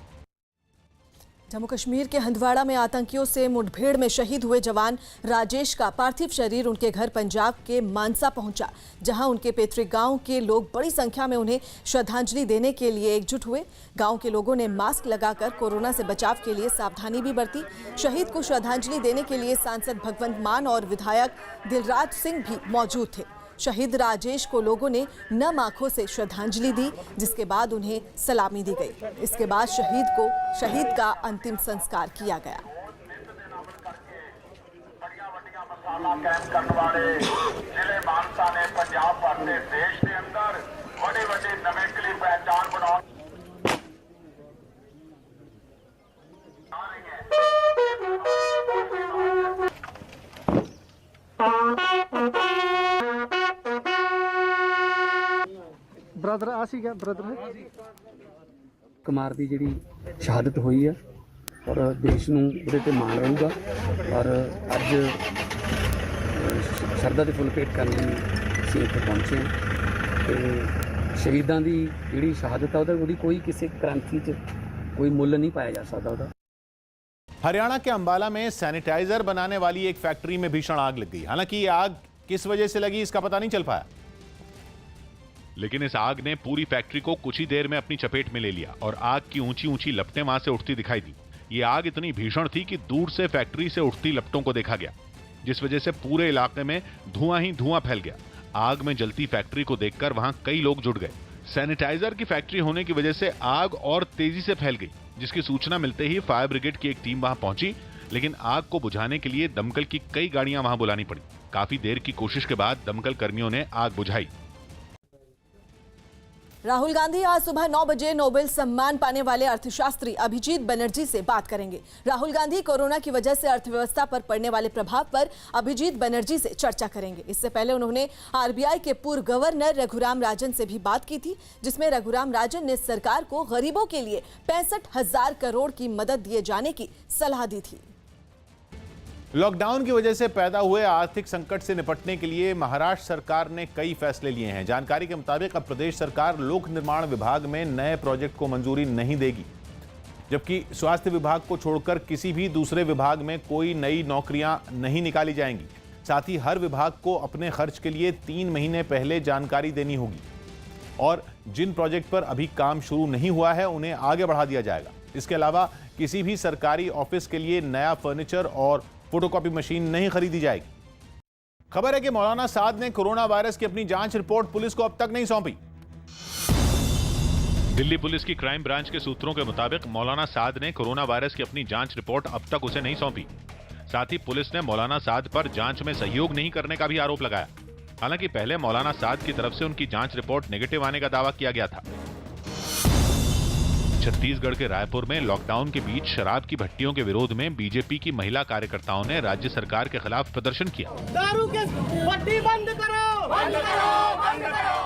जम्मू कश्मीर के हंदवाड़ा में आतंकियों से मुठभेड़ में शहीद हुए जवान राजेश का पार्थिव शरीर उनके घर पंजाब के मानसा पहुंचा, जहां उनके पैतृक गांव के लोग बड़ी संख्या में उन्हें श्रद्धांजलि देने के लिए एकजुट हुए। गांव के लोगों ने मास्क लगाकर कोरोना से बचाव के लिए सावधानी भी बरती। शहीद को श्रद्धांजलि देने के लिए सांसद भगवंत मान और विधायक दिलराज सिंह भी मौजूद थे। शहीद राजेश को लोगों ने नम आंखों से श्रद्धांजलि दी, जिसके बाद उन्हें सलामी दी गई। इसके बाद शहीद का अंतिम संस्कार किया गया। ब्रदर आसी गया ब्रदर कुमार ਦੀ ਜਿਹੜੀ ਸ਼ਹਾਦਤ ਹੋਈ ਹੈ ਔਰ ਦੇਸ਼ ਨੂੰ ਉਹਦੇ ਤੇ ਮਾਣ ਰਹੂਗਾ ਔਰ ਅੱਜ ਸ਼ਰਧਾ ਦੇ ਫੁੱਲ ਭੇਟ ਕਰਨ ਲਈ ਅਸੀਂ ਇੱਥੇ ਪਹੁੰਚੇ ਤੇ ਸ਼ਹੀਦਾਂ ਦੀ ਜਿਹੜੀ ਸ਼ਹਾਦਤ ਆ ਉਹਦੀ ਕੋਈ ਕਿਸੇ ਕ੍ਰਾਂਤੀ 'ਚ ਕੋਈ ਮੁੱਲ ਨਹੀਂ ਪਾਇਆ ਜਾ ਸਕਦਾ ਉਹਦਾ। हरियाणा के अंबाला में सैनिटाइजर बनाने वाली एक फैक्ट्री में भीषण आग लग गई। हालांकि ये आग किस वजह से लगी इसका पता नहीं चल पाया, लेकिन इस आग ने पूरी फैक्ट्री को कुछ ही देर में अपनी चपेट में ले लिया और आग की ऊंची ऊंची लपटें वहां से उठती दिखाई दी। ये आग इतनी भीषण थी कि दूर से फैक्ट्री से उठती लपटों को देखा गया, जिस वजह से पूरे इलाके में धुआं ही धुआं फैल गया। आग में जलती फैक्ट्री को देखकर वहां कई लोग जुट गए। सैनिटाइजर की फैक्ट्री होने की वजह से आग और तेजी से फैल गई, जिसकी सूचना मिलते ही फायर ब्रिगेड की एक टीम वहां पहुंची, लेकिन आग को बुझाने के लिए दमकल की कई गाड़ियां वहां बुलानी पड़ी। काफी देर की कोशिश के बाद दमकल कर्मियों ने आग बुझाई। राहुल गांधी आज सुबह 9 बजे नोबेल सम्मान पाने वाले अर्थशास्त्री अभिजीत बनर्जी से बात करेंगे। राहुल गांधी कोरोना की वजह से अर्थव्यवस्था पर पड़ने वाले प्रभाव पर अभिजीत बनर्जी से चर्चा करेंगे। इससे पहले उन्होंने आरबीआई के पूर्व गवर्नर रघुराम राजन से भी बात की थी, जिसमें रघुराम राजन ने सरकार को गरीबों के लिए 65,000 करोड़ की मदद दिए जाने की सलाह दी थी। लॉकडाउन की वजह से पैदा हुए आर्थिक संकट से निपटने के लिए महाराष्ट्र सरकार ने कई फैसले लिए हैं। जानकारी के मुताबिक अब प्रदेश सरकार लोक निर्माण विभाग में नए प्रोजेक्ट को मंजूरी नहीं देगी, जबकि स्वास्थ्य विभाग को छोड़कर किसी भी दूसरे विभाग में कोई नई नौकरियां नहीं निकाली जाएंगी। साथ ही हर विभाग को अपने खर्च के लिए 3 महीने पहले जानकारी देनी होगी और जिन प्रोजेक्ट पर अभी काम शुरू नहीं हुआ है उन्हें आगे बढ़ा दिया जाएगा। इसके अलावा किसी भी सरकारी ऑफिस के लिए नया फर्नीचर और फोटोकॉपी मशीन नहीं खरीदी जाएगी। खबर है कि मौलाना साद ने कोरोना वायरस की अपनी जांच रिपोर्ट पुलिस को अब तक नहीं सौंपी। दिल्ली पुलिस की क्राइम ब्रांच के सूत्रों के मुताबिक मौलाना साद ने कोरोना वायरस की अपनी जांच रिपोर्ट अब तक उसे नहीं सौंपी। साथ ही पुलिस ने मौलाना साद पर जांच में सहयोग नहीं करने का भी आरोप लगाया। हालांकि पहले मौलाना साद की तरफ से उनकी जांच रिपोर्ट नेगेटिव आने का दावा किया गया था। छत्तीसगढ़ के रायपुर में लॉकडाउन के बीच शराब की भट्टियों के विरोध में बीजेपी की महिला कार्यकर्ताओं ने राज्य सरकार के खिलाफ प्रदर्शन किया। दारू के भट्टी बंद करो, बंद करो, बंद करो।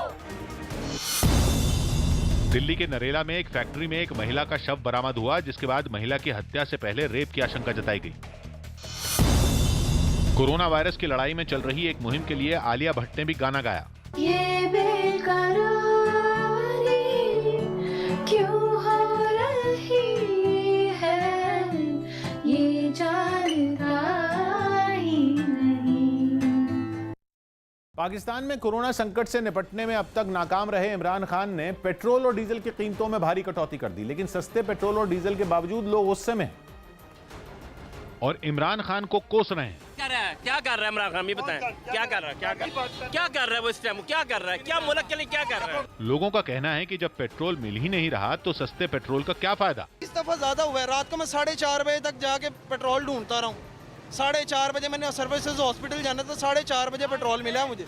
दिल्ली के नरेला में एक फैक्ट्री में एक महिला का शव बरामद हुआ, जिसके बाद महिला की हत्या से पहले रेप की आशंका जताई गई। कोरोना वायरस की लड़ाई में चल रही एक मुहिम के लिए आलिया भट्ट ने भी गाना गाया। ये बेकरारी क्यों हो रही है, ये जानता ही नहीं। पाकिस्तान में कोरोना संकट से निपटने में अब तक नाकाम रहे इमरान खान ने पेट्रोल और डीजल की कीमतों में भारी कटौती कर दी, लेकिन सस्ते पेट्रोल और डीजल के बावजूद लोग गुस्से में हैं और इमरान खान को कोस रहे हैं। क्या कर रहा है इमरान खान, ये बताएं क्या कर रहा है, क्या कर रहा है वो इस टाइम, क्या कर रहा है, क्या मुल्क के लिए क्या कर रहा है। लोगों का कहना है कि जब पेट्रोल मिल ही नहीं रहा तो सस्ते पेट्रोल का क्या फायदा। इस दफा ज्यादा हुआ है, रात को मैं 4:30 बजे तक जाके पेट्रोल ढूंढता रहा हूँ। 4:30 बजे मैंने सर्विसेज हॉस्पिटल जाना था, 4:30 बजे पेट्रोल मिला मुझे।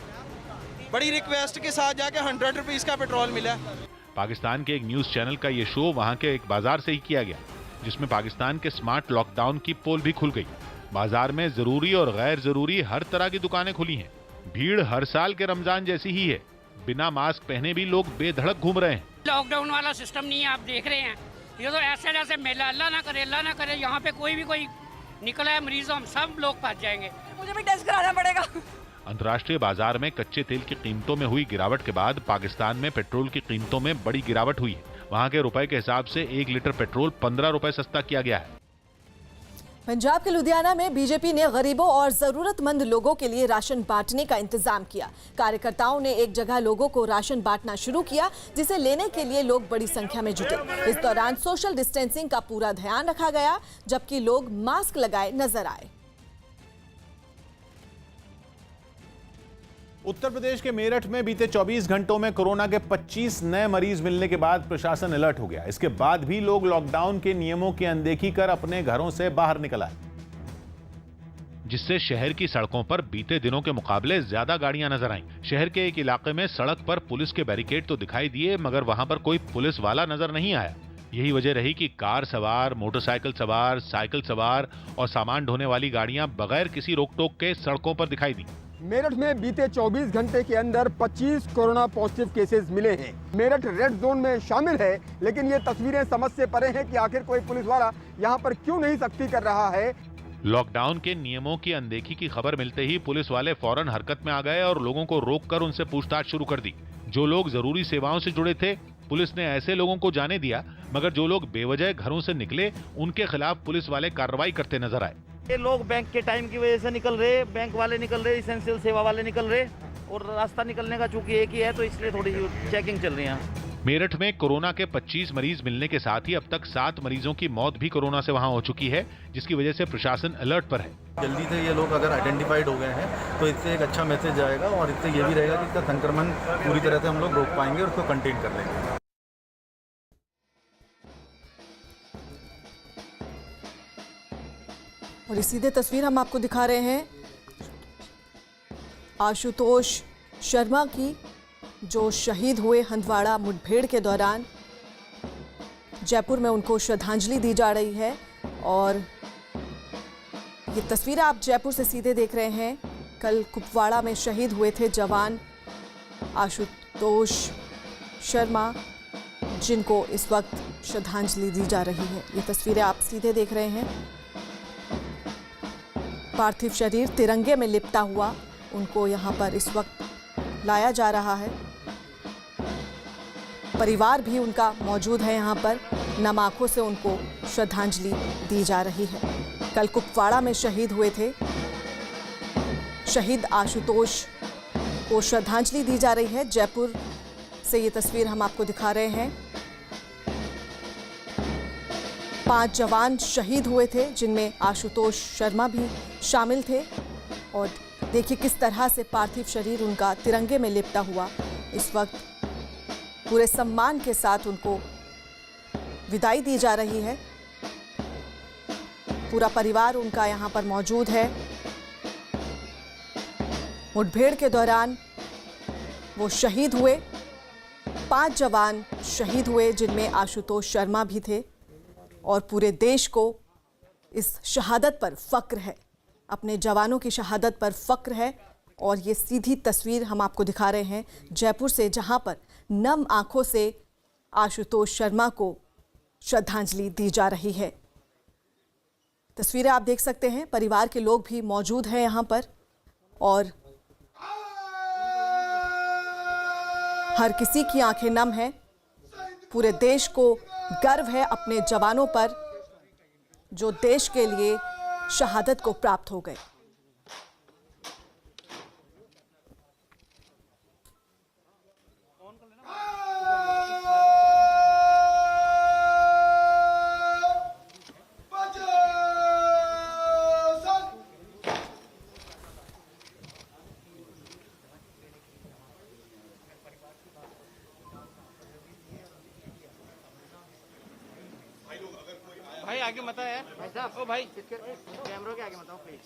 बड़ी रिक्वेस्ट के साथ जाके 100 रुपीज का पेट्रोल मिला। पाकिस्तान के एक न्यूज चैनल का ये शो वहां के एक बाजार से ही किया गया, जिसमें पाकिस्तान के स्मार्ट लॉकडाउन की पोल भी खुल गई। बाजार में जरूरी और गैर जरूरी हर तरह की दुकानें खुली हैं। भीड़ हर साल के रमजान जैसी ही है। बिना मास्क पहने भी लोग बेधड़क घूम रहे हैं। लॉकडाउन वाला सिस्टम नहीं है, आप देख रहे हैं। ये तो ऐसे जैसे मेला, अल्लाह ना करे यहाँ पे कोई निकला है मरीज, हम सब लोग फंस जाएंगे। मुझे भी टेस्ट कराना पड़ेगा। अंतर्राष्ट्रीय बाजार में कच्चे तेल की कीमतों में हुई गिरावट के बाद पाकिस्तान में पेट्रोल की कीमतों में बड़ी गिरावट हुई है। वहां के रुपए के हिसाब से 1 लीटर पेट्रोल 15 रुपए सस्ता किया गया है। पंजाब के लुधियाना में बीजेपी ने गरीबों और जरूरतमंद लोगों के लिए राशन बांटने का इंतजाम किया। कार्यकर्ताओं ने एक जगह लोगों को राशन बांटना शुरू किया, जिसे लेने के लिए लोग बड़ी संख्या में जुटे। इस दौरान सोशल डिस्टेंसिंग का पूरा ध्यान रखा गया, जबकि लोग मास्क लगाए नजर आए। उत्तर प्रदेश के मेरठ में बीते 24 घंटों में कोरोना के 25 नए मरीज मिलने के बाद प्रशासन अलर्ट हो गया। इसके बाद भी लोग लॉकडाउन के नियमों की अनदेखी कर अपने घरों से बाहर निकल आए, जिससे शहर की सड़कों पर बीते दिनों के मुकाबले ज्यादा गाड़ियां नजर आईं। शहर के एक इलाके में सड़क पर पुलिस के बैरिकेड तो दिखाई दिए, मगर वहां पर कोई पुलिस वाला नजर नहीं आया। यही वजह रही कि कार सवार, मोटरसाइकिल सवार, साइकिल सवार और सामान ढोने वाली गाड़ियां बगैर किसी रोक टोक के सड़कों पर दिखाई दी। मेरठ में बीते 24 घंटे के अंदर 25 कोरोना पॉजिटिव केसेस मिले हैं। मेरठ रेड जोन में शामिल है, लेकिन ये तस्वीरें समझ से परे हैं कि आखिर कोई पुलिस वाला यहाँ पर क्यों नहीं सख्ती कर रहा है। लॉकडाउन के नियमों की अनदेखी की खबर मिलते ही पुलिस वाले फौरन हरकत में आ गए और लोगों को रोककर उनसे पूछताछ शुरू कर दी। जो लोग जरूरी सेवाओं से जुड़े थे, पुलिस ने ऐसे लोगों को जाने दिया, मगर जो लोग बेवजह घरों से निकले, उनके खिलाफ पुलिस वाले कार्रवाई करते नजर आए। ये लोग बैंक के टाइम की वजह से निकल रहे, बैंक वाले निकल रहे, एसेंशियल सेवा वाले निकल रहे, और रास्ता निकलने का चूंकि एक ही है, तो इसलिए थोड़ी चेकिंग चल रही है। मेरठ में कोरोना के 25 मरीज मिलने के साथ ही अब तक 7 मरीजों की मौत भी कोरोना से वहां हो चुकी है, जिसकी वजह से प्रशासन अलर्ट पर है। जल्दी से ये लोग अगर आइडेंटिफाइड हो गए हैं तो इससे एक अच्छा मैसेज जाएगा और इससे ये भी रहेगा कि इसका संक्रमण पूरी तरह से हम लोग रोक पाएंगे और उसको कंटेन कर लेंगे। और ये सीधे तस्वीर हम आपको दिखा रहे हैं आशुतोष शर्मा की, जो शहीद हुए हंदवाड़ा मुठभेड़ के दौरान। जयपुर में उनको श्रद्धांजलि दी जा रही है और ये तस्वीर आप जयपुर से सीधे देख रहे हैं। कल कुपवाड़ा में शहीद हुए थे जवान आशुतोष शर्मा, जिनको इस वक्त श्रद्धांजलि दी जा रही है। ये तस्वीरें आप सीधे देख रहे हैं। पार्थिव शरीर तिरंगे में लिपटा हुआ उनको यहाँ पर इस वक्त लाया जा रहा है। परिवार भी उनका मौजूद है यहाँ पर। नम आंखों से उनको श्रद्धांजलि दी जा रही है। कल कुपवाड़ा में शहीद हुए थे। शहीद आशुतोष को श्रद्धांजलि दी जा रही है। जयपुर से ये तस्वीर हम आपको दिखा रहे हैं। 5 जवान शहीद हुए थे, जिनमें आशुतोष शर्मा भी शामिल थे। और देखिए किस तरह से पार्थिव शरीर उनका तिरंगे में लिपटा हुआ। इस वक्त पूरे सम्मान के साथ उनको विदाई दी जा रही है। पूरा परिवार उनका यहाँ पर मौजूद है। मुठभेड़ के दौरान वो शहीद हुए। 5 जवान शहीद हुए, जिनमें आशुतोष शर्मा भी थे। और पूरे देश को इस शहादत पर फक्र है, अपने जवानों की शहादत पर फक्र है। और ये सीधी तस्वीर हम आपको दिखा रहे हैं जयपुर से, जहां पर नम आंखों से आशुतोष शर्मा को श्रद्धांजलि दी जा रही है। तस्वीरें आप देख सकते हैं, परिवार के लोग भी मौजूद हैं यहां पर। और हर किसी की आंखें नम हैं। पूरे देश को गर्व है अपने जवानों पर, जो देश के लिए शहादत को प्राप्त हो गए। भाई आगे मत है भाई साहब। ओ भाई कैमरों के आगे मत आओ प्लीज।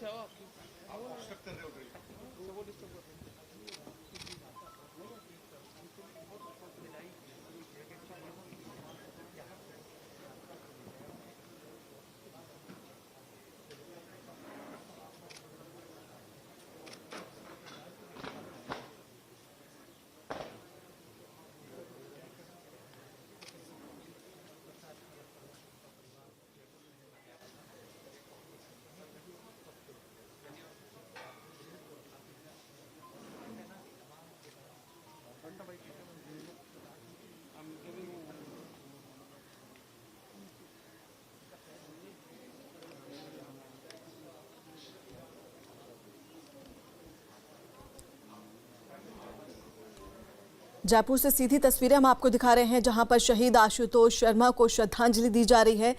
जयपुर से सीधी तस्वीरें हम आपको दिखा रहे हैं, जहां पर शहीद आशुतोष शर्मा को श्रद्धांजलि दी जा रही है।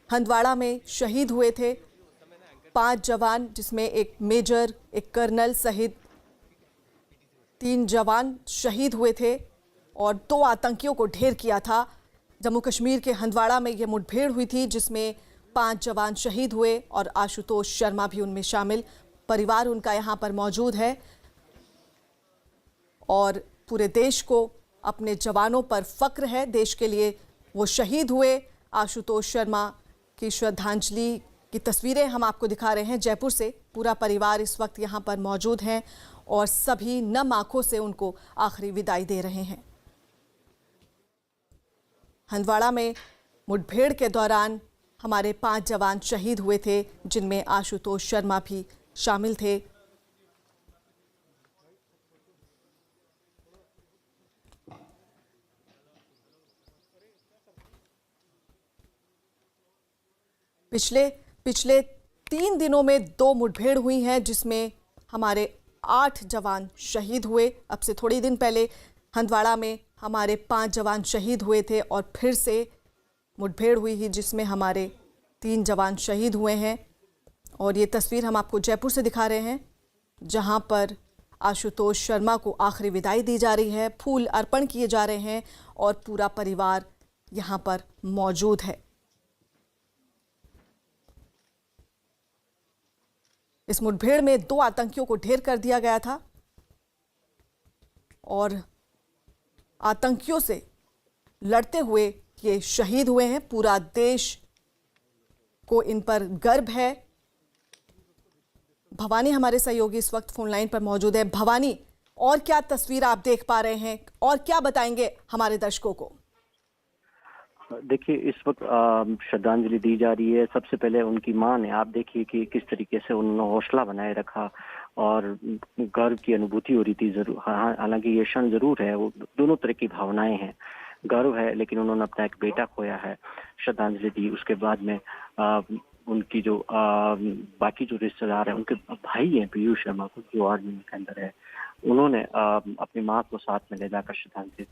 हंदवाड़ा में शहीद हुए थे 5 जवान, जिसमें एक मेजर, एक कर्नल सहित 3 जवान शहीद हुए थे और 2 आतंकियों को ढेर किया था। जम्मू कश्मीर के हंदवाड़ा में यह मुठभेड़ हुई थी, जिसमें 5 जवान शहीद हुए और आशुतोष शर्मा भी उनमें शामिल। परिवार उनका यहाँ पर मौजूद है और पूरे देश को अपने जवानों पर फक्र है। देश के लिए वो शहीद हुए। आशुतोष शर्मा की श्रद्धांजलि की तस्वीरें हम आपको दिखा रहे हैं जयपुर से। पूरा परिवार इस वक्त यहाँ पर मौजूद है और सभी नम आंखों से उनको आखिरी विदाई दे रहे हैं। हंदवाड़ा में मुठभेड़ के दौरान हमारे 5 जवान शहीद हुए थे, जिनमें आशुतोष शर्मा भी शामिल थे। पिछले 3 दिनों में 2 मुठभेड़ हुई हैं, जिसमें हमारे 8 जवान शहीद हुए। अब से थोड़ी दिन पहले हंदवाड़ा में हमारे 5 जवान शहीद हुए थे और फिर से मुठभेड़ हुई ही, जिसमें हमारे 3 जवान शहीद हुए हैं। और ये तस्वीर हम आपको जयपुर से दिखा रहे हैं, जहां पर आशुतोष शर्मा को आखिरी विदाई दी जा रही है, फूल अर्पण किए जा रहे हैं और पूरा परिवार यहां पर मौजूद है। इस मुठभेड़ में 2 आतंकियों को ढेर कर दिया गया था और आतंकियों से लड़ते हुए ये शहीद हुए हैं। पूरा देश को इन पर गर्व है। भवानी हमारे सहयोगी इस वक्त फोन लाइन पर मौजूद है। भवानी, और क्या तस्वीर आप देख पा रहे हैं और क्या बताएंगे हमारे दर्शकों को? देखिए, इस वक्त श्रद्धांजलि दी जा रही है। सबसे पहले उनकी मां ने, आप देखिए कि किस तरीके से उन्होंने हौसला बनाए रखा और गर्व की अनुभूति हो रही थी। जरूर, हालांकि ये क्षण जरूर है, वो दोनों तरह की भावनाएं हैं। गर्व है, लेकिन उन्होंने अपना एक बेटा खोया है। श्रद्धांजलि दी, उसके बाद में उनकी जो बाकी जो रिश्तेदार हैं, उनके भाई हैं पीयूष शर्मा को, जो आर्मी के अंदर है, उन्होंने अपनी माँ को साथ में ले जाकर श्रद्धांजलि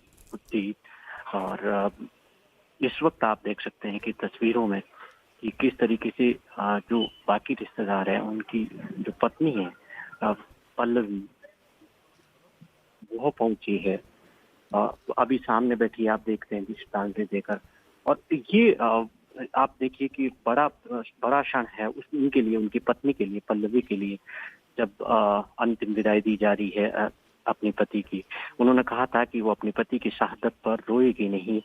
दी। और इस वक्त आप देख सकते हैं कि तस्वीरों में कि किस तरीके से जो बाकी रिश्तेदार हैं उनकी जो पत्नी है पल्लवी, वो पहुंची है। अभी सामने बैठी आप देख रहे हैं श्रद्धांजलि देकर। और ये आप देखिए कि बड़ा क्षण है उनके लिए, उनकी पत्नी के लिए, पल्लवी के लिए, जब अंतिम विदाई दी जा रही है अपने पति की। उन्होंने कहा था कि वो अपने पति की शहादत पर रोएगी नहीं,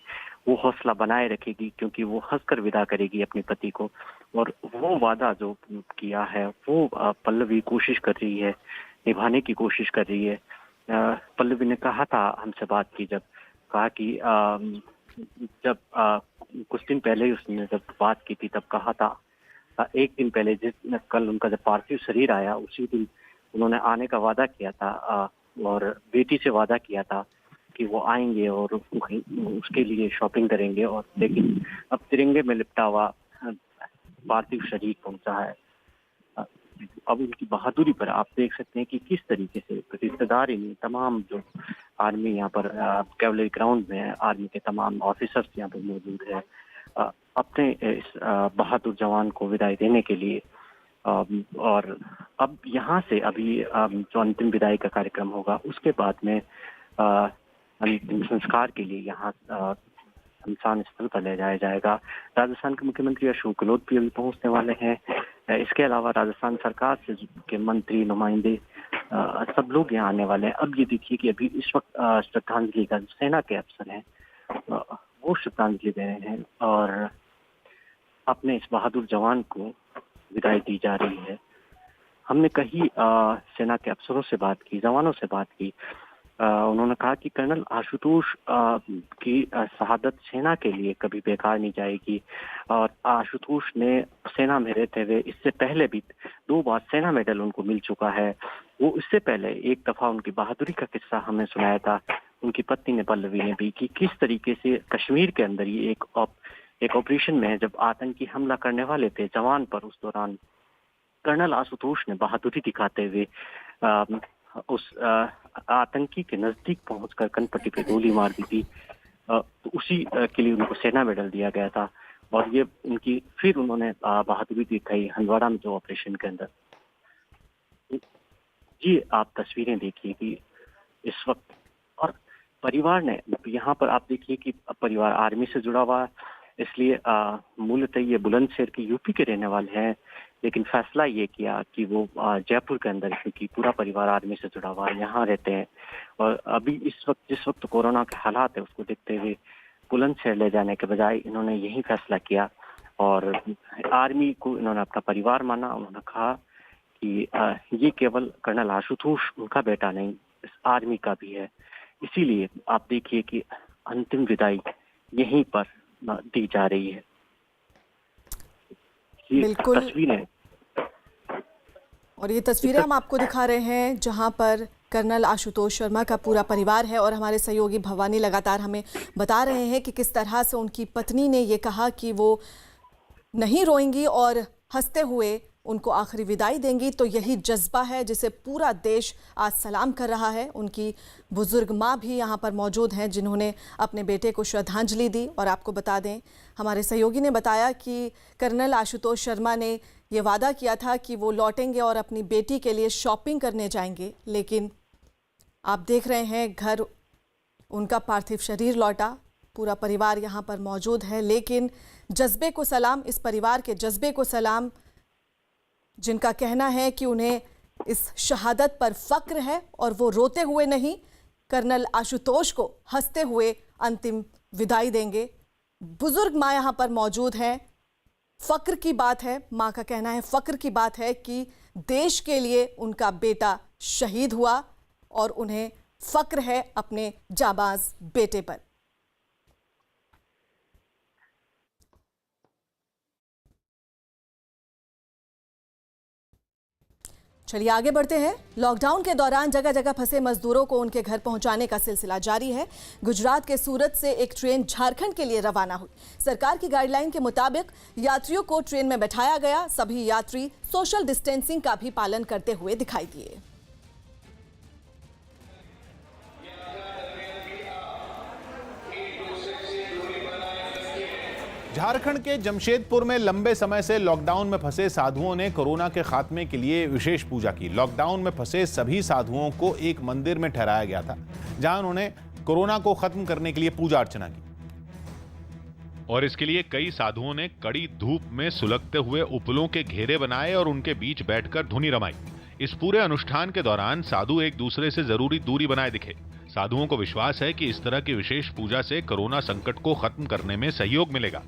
वो हौसला बनाए रखेगी, क्योंकि वो हंसकर विदा करेगी अपने पति को। और वो वादा जो किया है वो पल्लवी कोशिश कर रही है, निभाने की कोशिश कर रही है। पल्लवी ने कहा था हमसे बात की, जब कहा कि जब कुछ दिन पहले उसने जब बात की थी तब कहा था, एक दिन पहले कल उनका जब पार्थिव शरीर आया उसी दिन उन्होंने आने का वादा किया था और बेटी से वादा किया था कि वो आएंगे और उसके लिए शॉपिंग करेंगे। और लेकिन अब तिरंगे में लिपटा हुआ पार्थिव शरीर पहुंचा है। अब उनकी बहादुरी पर आप देख सकते हैं कि किस तरीके से रिश्तेदार तमाम जो आर्मी यहाँ पर कैवलरी ग्राउंड में है, आर्मी के तमाम ऑफिसर्स यहाँ पर मौजूद है अपने इस बहादुर जवान को विदाई देने के लिए। और अब यहाँ से अभी जो अंतिम विदाई का कार्यक्रम होगा उसके बाद में अंतिम संस्कार के लिए यहाँ शमशान स्थल पर ले जाया जाएगा। राजस्थान के मुख्यमंत्री अशोक गहलोत भी अभी पहुंचने वाले हैं। इसके अलावा राजस्थान सरकार से के मंत्री, नुमाइंदे, सब लोग यहाँ आने वाले हैं। अब ये देखिए कि अभी इस वक्त श्रद्धांजलि का सेना के अफसर हैं वो श्रद्धांजलि दे रहे हैं और अपने इस बहादुर जवान को विदाई दी जा रही है। हमने कई सेना के अफसरों से बात की, जवानों से बात की। उन्होंने कहा कि कर्नल आशुतोष की शहादत सेना के लिए कभी बेकार नहीं जाएगी। और आशुतोष ने सेना में रहते हुए इससे पहले भी 2 बार सेना मेडल उनको मिल चुका है। वो इससे पहले एक दफा उनकी बहादुरी का किस्सा हमें सुनाया था उनकी पत्नी ने, पल्लवी ने भी, कि किस तरीके से कश्मीर के अंदर ही एक ऑपरेशन में जब आतंकी हमला करने वाले थे जवान पर, उस दौरान कर्नल आशुतोष ने बहादुरी दिखाते हुए उस आतंकी के नजदीक पहुंचकर कनपट्टी पे गोली मार दी थी। तो उसी के लिए उनको सेना मेडल दिया गया था। और ये उनकी फिर उन्होंने बहादुरी दिखाई हंदवाड़ा में जो ऑपरेशन के अंदर। ये आप तस्वीरें देखिए कि इस वक्त, और परिवार ने यहाँ पर आप देखिए कि परिवार आर्मी से जुड़ा हुआ है, इसलिए मूलतः ये बुलंदशहर के यूपी के रहने वाले हैं, लेकिन फैसला ये किया कि वो जयपुर के अंदर, क्योंकि पूरा परिवार आर्मी से जुड़ा हुआ है, यहाँ रहते हैं। और अभी इस वक्त जिस वक्त कोरोना के हालात है उसको देखते हुए बुलंदशहर ले जाने के बजाय इन्होंने यही फैसला किया और आर्मी को इन्होंने अपना परिवार माना। उन्होंने कहा कि ये केवल कर्नल आशुतोष उनका बेटा नहीं, इस आर्मी का भी है। इसीलिए आप देखिए कि अंतिम विदाई यहीं पर दी जा रही है। बिल्कुल तस्वीरें, और ये तस्वीरें हम आपको दिखा रहे हैं जहां पर कर्नल आशुतोष शर्मा का पूरा परिवार है। और हमारे सहयोगी भवानी लगातार हमें बता रहे हैं कि किस तरह से उनकी पत्नी ने ये कहा कि वो नहीं रोएंगी और हंसते हुए उनको आखिरी विदाई देंगी। तो यही जज्बा है जिसे पूरा देश आज सलाम कर रहा है। उनकी बुजुर्ग माँ भी यहाँ पर मौजूद हैं जिन्होंने अपने बेटे को श्रद्धांजलि दी। और आपको बता दें, हमारे सहयोगी ने बताया कि कर्नल आशुतोष शर्मा ने ये वादा किया था कि वो लौटेंगे और अपनी बेटी के लिए शॉपिंग करने जाएंगे, लेकिन आप देख रहे हैं घर उनका पार्थिव शरीर लौटा, पूरा परिवार यहाँ पर मौजूद है। लेकिन जज्बे को सलाम, इस परिवार के जज्बे को सलाम, जिनका कहना है कि उन्हें इस शहादत पर फक्र है और वो रोते हुए नहीं, कर्नल आशुतोष को हंसते हुए अंतिम विदाई देंगे। बुजुर्ग माँ यहाँ पर मौजूद हैं। फक्र की बात है, माँ का कहना है फक्र की बात है कि देश के लिए उनका बेटा शहीद हुआ और उन्हें फक्र है अपने जाबाज बेटे पर। चलिए आगे बढ़ते हैं। लॉकडाउन के दौरान जगह जगह फंसे मजदूरों को उनके घर पहुंचाने का सिलसिला जारी है। गुजरात के सूरत से एक ट्रेन झारखंड के लिए रवाना हुई। सरकार की गाइडलाइन के मुताबिक यात्रियों को ट्रेन में बैठाया गया। सभी यात्री सोशल डिस्टेंसिंग का भी पालन करते हुए दिखाई दिए। झारखंड के जमशेदपुर में लंबे समय से लॉकडाउन में फंसे साधुओं ने कोरोना के खात्मे के लिए विशेष पूजा की। लॉकडाउन में फंसे सभी साधुओं को एक मंदिर में ठहराया गया था, जहां उन्होंने कोरोना को खत्म करने के लिए पूजा अर्चना की। और इसके लिए कई साधुओं ने कड़ी धूप में सुलगते हुए उपलों के घेरे बनाए और उनके बीच बैठकर धुनी रमाई। इस पूरे अनुष्ठान के दौरान साधु एक दूसरे से जरूरी दूरी बनाए दिखे। साधुओं को विश्वास है कि इस तरह की विशेष पूजा से कोरोना संकट को खत्म करने में सहयोग मिलेगा।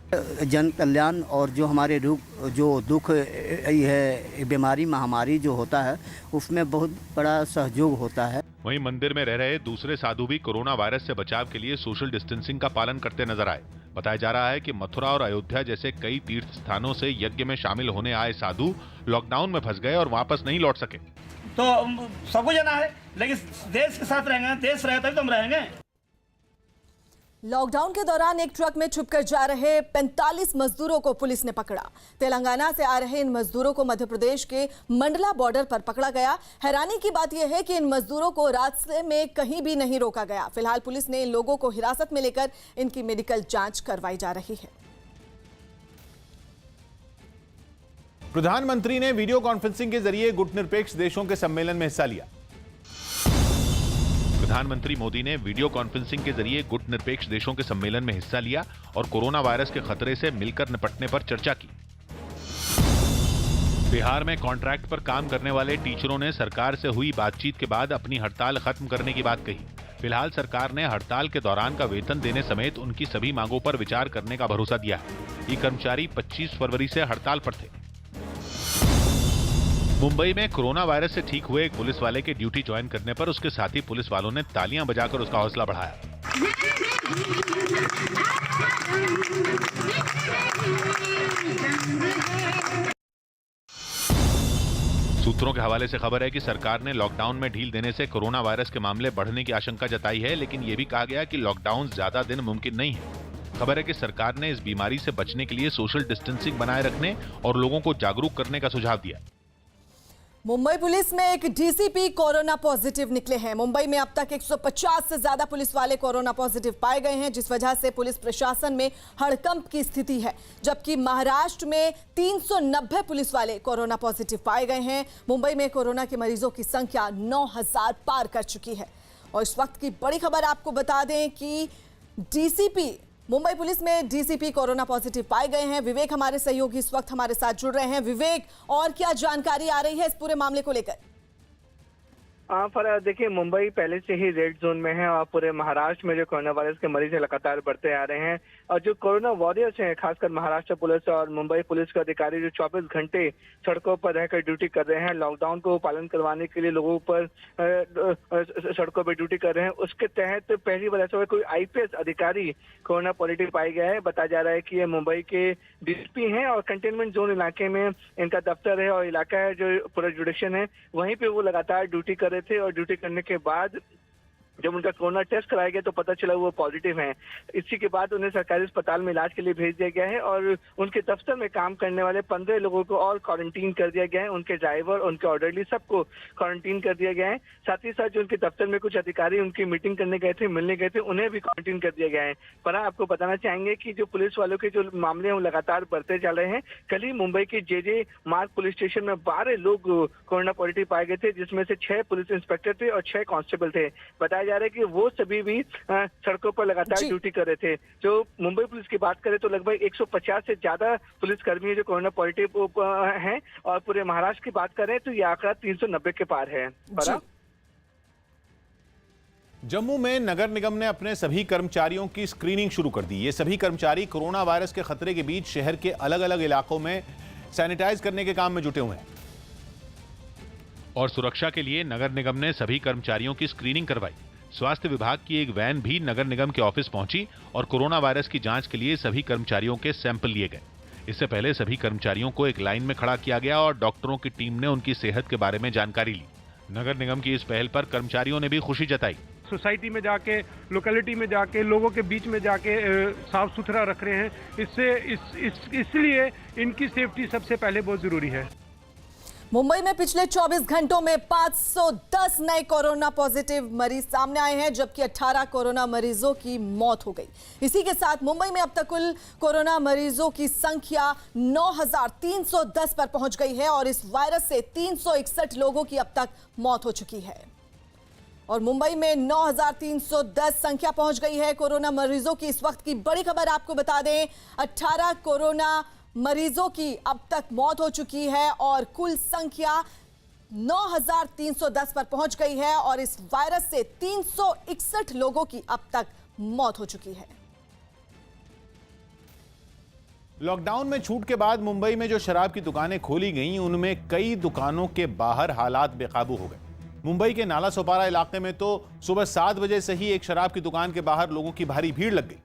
जन कल्याण और जो हमारे जो दुख है, बीमारी महामारी जो होता है, उसमें बहुत बड़ा सहयोग होता है। वहीं मंदिर में रह रहे दूसरे साधु भी कोरोना वायरस से बचाव के लिए सोशल डिस्टेंसिंग का पालन करते नजर आए। बताया जा रहा है कि मथुरा और अयोध्या जैसे कई तीर्थ स्थानों से यज्ञ में शामिल होने आए साधु लॉकडाउन में फंस गए और वापस नहीं लौट सके। तो सबको जाना है, लेकिन देश के साथ रहेंगे, देश रहे तभी तो हम रहेंगे। लॉकडाउन के दौरान एक ट्रक में छुपकर जा रहे 45 मजदूरों को पुलिस ने पकड़ा। तेलंगाना से आ रहे इन मजदूरों को मध्य प्रदेश के मंडला बॉर्डर पर पकड़ा गया। हैरानी की बात यह है कि इन मजदूरों को रास्ते में कहीं भी नहीं रोका गया। फिलहाल पुलिस ने इन लोगों को हिरासत में लेकर इनकी मेडिकल जांच करवाई जा रही है। प्रधानमंत्री ने वीडियो कॉन्फ्रेंसिंग के जरिए गुटनिरपेक्ष देशों के सम्मेलन में हिस्सा लिया। प्रधानमंत्री मोदी ने वीडियो कॉन्फ्रेंसिंग के जरिए गुटनिरपेक्ष देशों के सम्मेलन में हिस्सा लिया और कोरोना वायरस के खतरे से मिलकर निपटने पर चर्चा की। बिहार में कॉन्ट्रैक्ट पर काम करने वाले टीचरों ने सरकार से हुई बातचीत के बाद अपनी हड़ताल खत्म करने की बात कही। फिलहाल सरकार ने हड़ताल के दौरान का वेतन देने समेत उनकी सभी मांगों पर विचार करने का भरोसा दिया है। ये कर्मचारी 25 फरवरी से हड़ताल पर थे। मुंबई में कोरोना वायरस से ठीक हुए एक पुलिस वाले के ड्यूटी ज्वाइन करने पर उसके साथी पुलिस वालों ने तालियां बजाकर उसका हौसला बढ़ाया। सूत्रों के हवाले से खबर है कि सरकार ने लॉकडाउन में ढील देने से कोरोना वायरस के मामले बढ़ने की आशंका जताई है, लेकिन यह भी कहा गया कि लॉकडाउन ज्यादा दिन मुमकिन नहीं है। खबर है कि सरकार ने इस बीमारी से बचने के लिए सोशल डिस्टेंसिंग बनाए रखने और लोगों को जागरूक करने का सुझाव दिया। मुंबई पुलिस में एक डीसीपी कोरोना पॉजिटिव निकले हैं। मुंबई में अब तक 150 से ज्यादा पुलिस वाले कोरोना पॉजिटिव पाए गए हैं, जिस वजह से पुलिस प्रशासन में हड़कंप की स्थिति है। जबकि महाराष्ट्र में 390 पुलिस वाले कोरोना पॉजिटिव पाए गए हैं। मुंबई में कोरोना के मरीजों की संख्या 9000 पार कर चुकी है। और इस वक्त की बड़ी खबर आपको बता दें कि डीसीपी मुंबई पुलिस में डीसीपी कोरोना पॉजिटिव पाए गए हैं। विवेक हमारे सहयोगी इस वक्त हमारे साथ जुड़ रहे हैं। विवेक, और क्या जानकारी आ रही है इस पूरे मामले को लेकर? पर देखिए, मुंबई पहले से ही रेड जोन में है और पूरे महाराष्ट्र में जो कोरोना वायरस के मरीज लगातार बढ़ते आ रहे हैं। और जो कोरोना वॉरियर्स हैं, खासकर महाराष्ट्र पुलिस और मुंबई पुलिस के अधिकारी जो 24 घंटे सड़कों पर रहकर ड्यूटी कर रहे हैं, लॉकडाउन को पालन करवाने के लिए लोगों पर सड़कों पर ड्यूटी कर रहे हैं, उसके तहत पहली बार ऐसा कोई आईपीएस अधिकारी कोरोना पॉजिटिव पाया गया है। बताया जा रहा है कि ये मुंबई के डीसीपी हैं और कंटेनमेंट जोन इलाके में इनका दफ्तर है और इलाका है जो पूरा जुडिक्शन है, वहीं पे वो लगातार ड्यूटी कर थे। और ड्यूटी करने के बाद जब उनका कोरोना टेस्ट कराया गया तो पता चला वो पॉजिटिव हैं। इसी के बाद उन्हें सरकारी अस्पताल में इलाज के लिए भेज दिया गया है और उनके दफ्तर में काम करने वाले 15 लोगों को और क्वारंटीन कर दिया गया है। उनके ड्राइवर, उनके ऑर्डरली, सबको क्वारंटीन कर दिया गया है। साथ ही साथ जो उनके दफ्तर में कुछ अधिकारी उनकी मीटिंग करने गए थे, मिलने गए थे, उन्हें भी क्वारंटीन कर दिया गया है। पर आपको बताना चाहेंगे कि जो पुलिस वालों के जो मामले हैं वो लगातार बढ़ते चल रहे हैं। कल ही मुंबई के जे मार्ग पुलिस स्टेशन में 12 लोग कोरोना पॉजिटिव पाए गए थे, जिसमें से 6 पुलिस इंस्पेक्टर थे और 6 कांस्टेबल थे। बताया जा रहा है कि वो सभी भी सड़कों पर लगातार ड्यूटी कर रहे थे। जो मुंबई पुलिस की बात करें तो लगभग 150 से ज्यादा पुलिसकर्मी जो कोरोना पॉजिटिव हैं और पूरे महाराष्ट्र की बात करें तो ये आंकड़ा 390 के पार है। जम्मू में नगर निगम ने अपने सभी कर्मचारियों की स्क्रीनिंग शुरू कर दी। ये सभी कर्मचारी कोरोना वायरस के खतरे के बीच शहर के अलग अलग इलाकों में सैनिटाइज करने के काम में जुटे हुए हैं। और सुरक्षा के लिए नगर निगम ने सभी कर्मचारियों की स्क्रीनिंग करवाई। स्वास्थ्य विभाग की एक वैन भी नगर निगम के ऑफिस पहुंची और कोरोना वायरस की जांच के लिए सभी कर्मचारियों के सैंपल लिए गए। इससे पहले सभी कर्मचारियों को एक लाइन में खड़ा किया गया और डॉक्टरों की टीम ने उनकी सेहत के बारे में जानकारी ली। नगर निगम की इस पहल पर कर्मचारियों ने भी खुशी जताई। सोसाइटी में जाके, लोकेलिटी में जाके, लोगों के बीच में जाके साफ सुथरा रख रहे हैं। इसलिए इनकी सेफ्टी सबसे पहले बहुत जरूरी है। मुंबई में पिछले 24 घंटों में 510 नए कोरोना पॉजिटिव मरीज सामने आए हैं, जबकि 18 कोरोना मरीजों की मौत हो गई। इसी के साथ मुंबई में अब तक कुल कोरोना मरीजों की संख्या 9,310 पर पहुंच गई है और इस वायरस से 361 लोगों की अब तक मौत हो चुकी है। और मुंबई में 9,310 संख्या पहुंच गई है कोरोना मरीजों की। इस वक्त की बड़ी खबर आपको बता दें, 18 कोरोना मरीजों की अब तक मौत हो चुकी है और कुल संख्या 9,310 पर पहुंच गई है और इस वायरस से 361 लोगों की अब तक मौत हो चुकी है। लॉकडाउन में छूट के बाद मुंबई में जो शराब की दुकानें खोली गईं, उनमें कई दुकानों के बाहर हालात बेकाबू हो गए। मुंबई के नाला सोपारा इलाके में तो सुबह 7 बजे से ही एक शराब की दुकान के बाहर लोगों की भारी भीड़ लग गई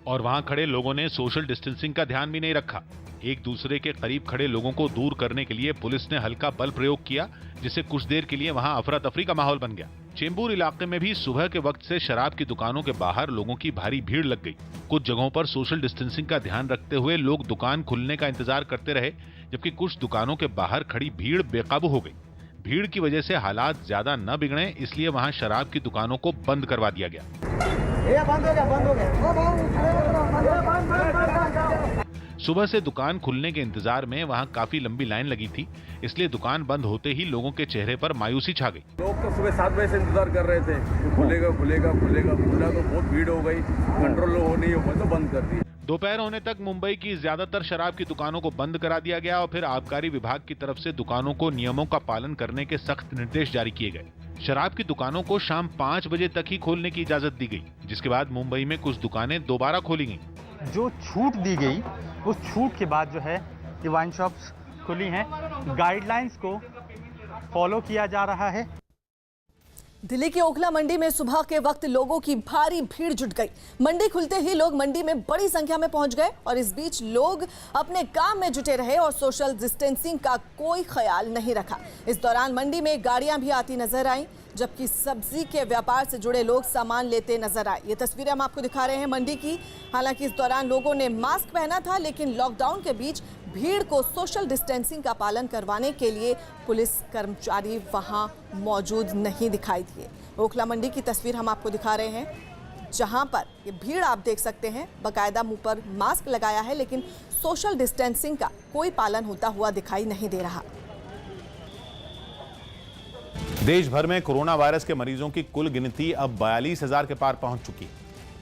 और वहां खड़े लोगों ने सोशल डिस्टेंसिंग का ध्यान भी नहीं रखा। एक दूसरे के करीब खड़े लोगों को दूर करने के लिए पुलिस ने हल्का बल प्रयोग किया, जिससे कुछ देर के लिए वहां अफरा तफरी का माहौल बन गया। चेंबूर इलाके में भी सुबह के वक्त से शराब की दुकानों के बाहर लोगों की भारी भीड़ लग गई। कुछ जगहों पर सोशल डिस्टेंसिंग का ध्यान रखते हुए लोग दुकान खुलने का इंतजार करते रहे, जबकि कुछ दुकानों के बाहर खड़ी भीड़ बेकाबू हो गई। भीड़ की वजह से हालात ज्यादा न बिगड़े, इसलिए वहां शराब की दुकानों को बंद करवा दिया गया। सुबह से दुकान खुलने के इंतजार में वहां काफी लंबी लाइन लगी थी, इसलिए दुकान बंद होते ही लोगों के चेहरे पर मायूसी छा गई। लोग तो सुबह 7 बजे से इंतजार कर रहे थे, खुलेगा खुलेगा खुलेगा, खुला तो बहुत भीड़ हो गई, कंट्रोल हो नहीं हो पाया तो बंद कर दी। दोपहर होने तक मुंबई की ज्यादातर शराब की दुकानों को बंद करा दिया गया और फिर आबकारी विभाग की तरफ से दुकानों को नियमों का पालन करने के सख्त निर्देश जारी किए गए। शराब की दुकानों को शाम 5 बजे तक ही खोलने की इजाजत दी गई, जिसके बाद मुंबई में कुछ दुकानें दोबारा खोली गईं। जो छूट दी गई उस छूट के बाद जो है ये वाइन शॉप्स खुली हैं। गाइडलाइंस को फॉलो किया जा रहा है। दिल्ली की ओखला मंडी में सुबह के वक्त लोगों की भारी भीड़ जुट गई। मंडी खुलते ही लोग मंडी में बड़ी संख्या में पहुंच गए और इस बीच लोग अपने काम में जुटे रहे और सोशल डिस्टेंसिंग का कोई ख्याल नहीं रखा। इस दौरान मंडी में गाड़ियां भी आती नजर आईं, जबकि सब्जी के व्यापार से जुड़े लोग सामान लेते नजर आए। ये तस्वीरें हम आपको दिखा रहे हैं मंडी की। हालांकि इस दौरान लोगों ने मास्क पहना था, लेकिन लॉकडाउन के बीच भीड़ को सोशल डिस्टेंसिंग का पालन करवाने के लिए पुलिस कर्मचारी वहां मौजूद नहीं दिखाई दिए। ओखला मंडी की तस्वीर हम आपको दिखा रहे हैं, जहां पर ये भीड़ आप देख सकते हैं। बाकायदा मुंह पर मास्क लगाया है, लेकिन सोशल डिस्टेंसिंग का कोई पालन होता हुआ दिखाई नहीं दे रहा। देश भर में कोरोना वायरस के मरीजों की कुल गिनती अब 42,000 के पार पहुंच चुकी है।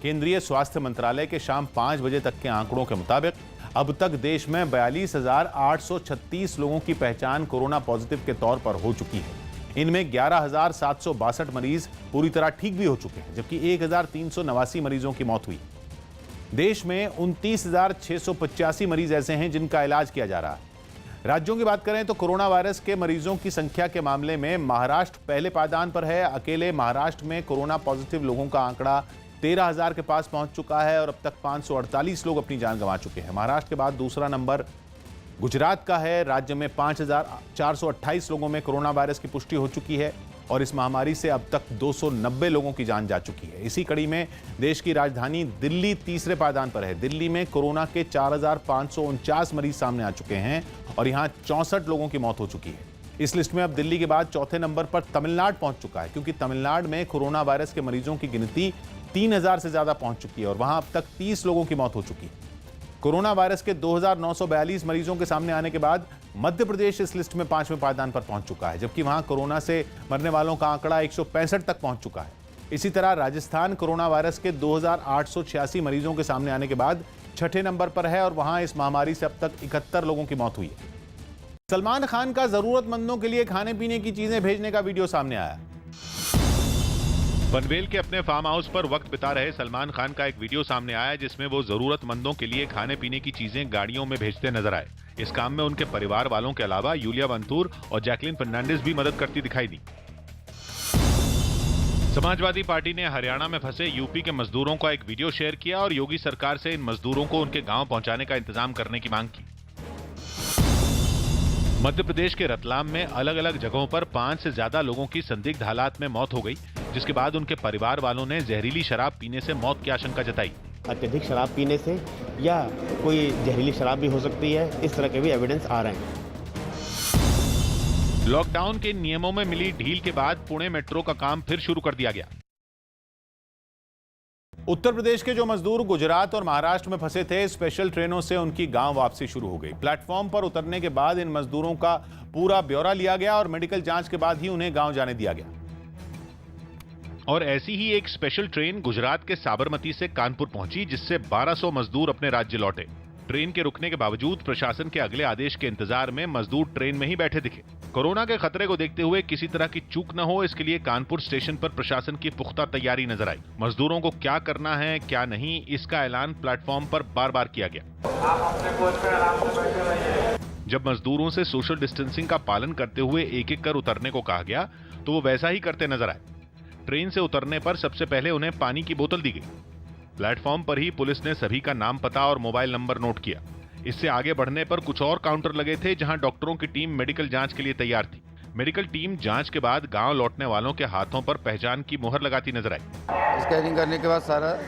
केंद्रीय स्वास्थ्य मंत्रालय के शाम 5 बजे तक के आंकड़ों के मुताबिक अब तक देश में 42,836 लोगों की पहचान कोरोना पॉजिटिव के तौर पर हो चुकी है। इनमें 11,762 मरीज पूरी तरह ठीक भी हो चुके हैं, जबकि 1,389 मरीजों की मौत हुई। देश में 29,685 मरीज ऐसे हैं जिनका इलाज किया जा रहा है। राज्यों की बात करें तो कोरोना वायरस के मरीजों की संख्या के मामले में महाराष्ट्र पहले पायदान पर है। अकेले महाराष्ट्र में कोरोना पॉजिटिव लोगों का आंकड़ा 13,000 के पास पहुंच चुका है और अब तक 548 लोग अपनी जान गंवा चुके हैं। महाराष्ट्र के बाद दूसरा नंबर गुजरात का है। राज्य में 5,428 लोगों में कोरोना वायरस की पुष्टि हो चुकी है और इस महामारी से अब तक 290 लोगों की जान जा चुकी है। इसी कड़ी में देश की राजधानी दिल्ली तीसरे पायदान पर है। दिल्ली में कोरोना के 4,549 मरीज सामने आ चुके हैं और यहां 64 लोगों की मौत हो चुकी है। इस लिस्ट में अब दिल्ली के बाद चौथे नंबर पर तमिलनाडु पहुंच चुका है, क्योंकि तमिलनाडु में कोरोना वायरस के मरीजों की गिनती 3,000 से ज्यादा पहुंच चुकी है और वहां अब तक 30 लोगों की मौत हो चुकी है। कोरोना वायरस के 2,942 मरीजों के सामने आने के बाद मध्य प्रदेश इस लिस्ट में 5वें पायदान पर पहुंच चुका है, जबकि वहां कोरोना से मरने वालों का आंकड़ा 165 तक पहुंच चुका है। इसी तरह राजस्थान कोरोना वायरस के 2,886 मरीजों के सामने आने के बाद छठे नंबर पर है और वहां इस महामारी से अब तक 71 लोगों की मौत हुई है। सलमान खान का जरूरतमंदों के लिए खाने पीने की चीजें भेजने का वीडियो सामने आया। पनवेल के अपने फार्म हाउस पर वक्त बिता रहे सलमान खान का एक वीडियो सामने आया, जिसमें वो जरूरतमंदों के लिए खाने पीने की चीजें गाड़ियों में भेजते नजर आए। इस काम में उनके परिवार वालों के अलावा यूलिया वंतूर और जैकलिन फर्नांडिस भी मदद करती दिखाई दी। समाजवादी पार्टी ने हरियाणा में फंसे यूपी के मजदूरों का एक वीडियो शेयर किया और योगी सरकार से इन मजदूरों को उनके गांव पहुंचाने का इंतजाम करने की मांग की। मध्य प्रदेश के रतलाम में अलग अलग जगहों पर 5 से ज्यादा लोगों की संदिग्ध हालात में मौत हो गई, जिसके बाद उनके परिवार वालों ने जहरीली शराब पीने से मौत की आशंका जताई। अत्यधिक शराब पीने से या कोई जहरीली शराब भी हो सकती है, इस तरह के भी एविडेंस आ रहे हैं। लॉकडाउन के नियमों में मिली ढील के बाद पुणे मेट्रो का काम फिर शुरू कर दिया गया। उत्तर प्रदेश के जो मजदूर गुजरात और महाराष्ट्र में फंसे थे, स्पेशल ट्रेनों से उनकी गांव वापसी शुरू हो गई। प्लेटफॉर्म पर उतरने के बाद इन मजदूरों का पूरा ब्यौरा लिया गया और मेडिकल जांच के बाद ही उन्हें गांव जाने दिया गया। और ऐसी ही एक स्पेशल ट्रेन गुजरात के साबरमती से कानपुर पहुंची, जिससे 1200 मजदूर अपने राज्य लौटे। ट्रेन के रुकने के बावजूद प्रशासन के अगले आदेश के इंतजार में मजदूर ट्रेन में ही बैठे दिखे। कोरोना के खतरे को देखते हुए किसी तरह की चूक न हो, इसके लिए कानपुर स्टेशन पर प्रशासन की पुख्ता तैयारी नजर आई। मजदूरों को क्या करना है क्या नहीं, इसका ऐलान प्लेटफॉर्म पर बार बार किया गया। जब मजदूरों से सोशल डिस्टेंसिंग का पालन करते हुए एक एक कर उतरने को कहा गया तो वो वैसा ही करते नजर आए। ट्रेन से उतरने पर सबसे पहले उन्हें पानी की बोतल दी गई। प्लेटफॉर्म पर ही पुलिस ने सभी का नाम, पता और मोबाइल नंबर नोट किया। इससे आगे बढ़ने पर कुछ और काउंटर लगे थे, जहां डॉक्टरों की टीम मेडिकल जांच के लिए तैयार थी। मेडिकल टीम जांच के बाद गांव लौटने वालों के हाथों पर पहचान की मुहर लगाती नजर आई। स्कैनिंग करने के बाद सारा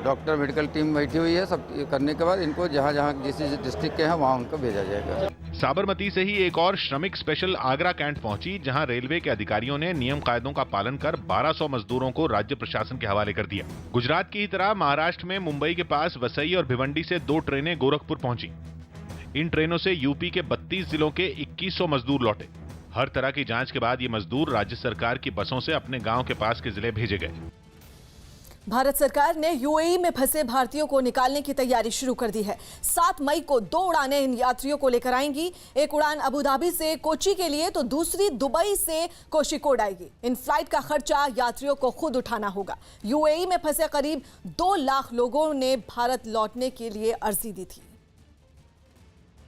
डॉक्टर मेडिकल टीम बैठी हुई है। सब करने के बाद इनको जहां जहां जिस डिस्ट्रिक्ट के हैं वहां उनको भेजा जाएगा। साबरमती से ही एक और श्रमिक स्पेशल आगरा कैंट पहुंची, जहां रेलवे के अधिकारियों ने नियम कायदों का पालन कर 1200 मजदूरों को राज्य प्रशासन के हवाले कर दिया। गुजरात की ही तरह महाराष्ट्र में मुंबई के पास वसई और भिवंडी से 2 ट्रेनें गोरखपुर पहुंची। इन ट्रेनों से यूपी के 32 जिलों के 2100 मजदूर लौटे। हर तरह की जांच के बाद ये मजदूर राज्य सरकार की बसों से अपने गांव के पास के जिले भेजे गए। भारत सरकार ने यूएई में फंसे भारतीयों को निकालने की तैयारी शुरू कर दी है। 7 मई को 2 उड़ानें इन यात्रियों को लेकर आएंगी। एक उड़ान अबू धाबी से कोच्चि के लिए तो दूसरी दुबई से कोषिकोड आएगी। इन फ्लाइट का खर्चा यात्रियों को खुद उठाना होगा। यूएई में फंसे करीब 2 लाख लोगों ने भारत लौटने के लिए अर्जी दी थी।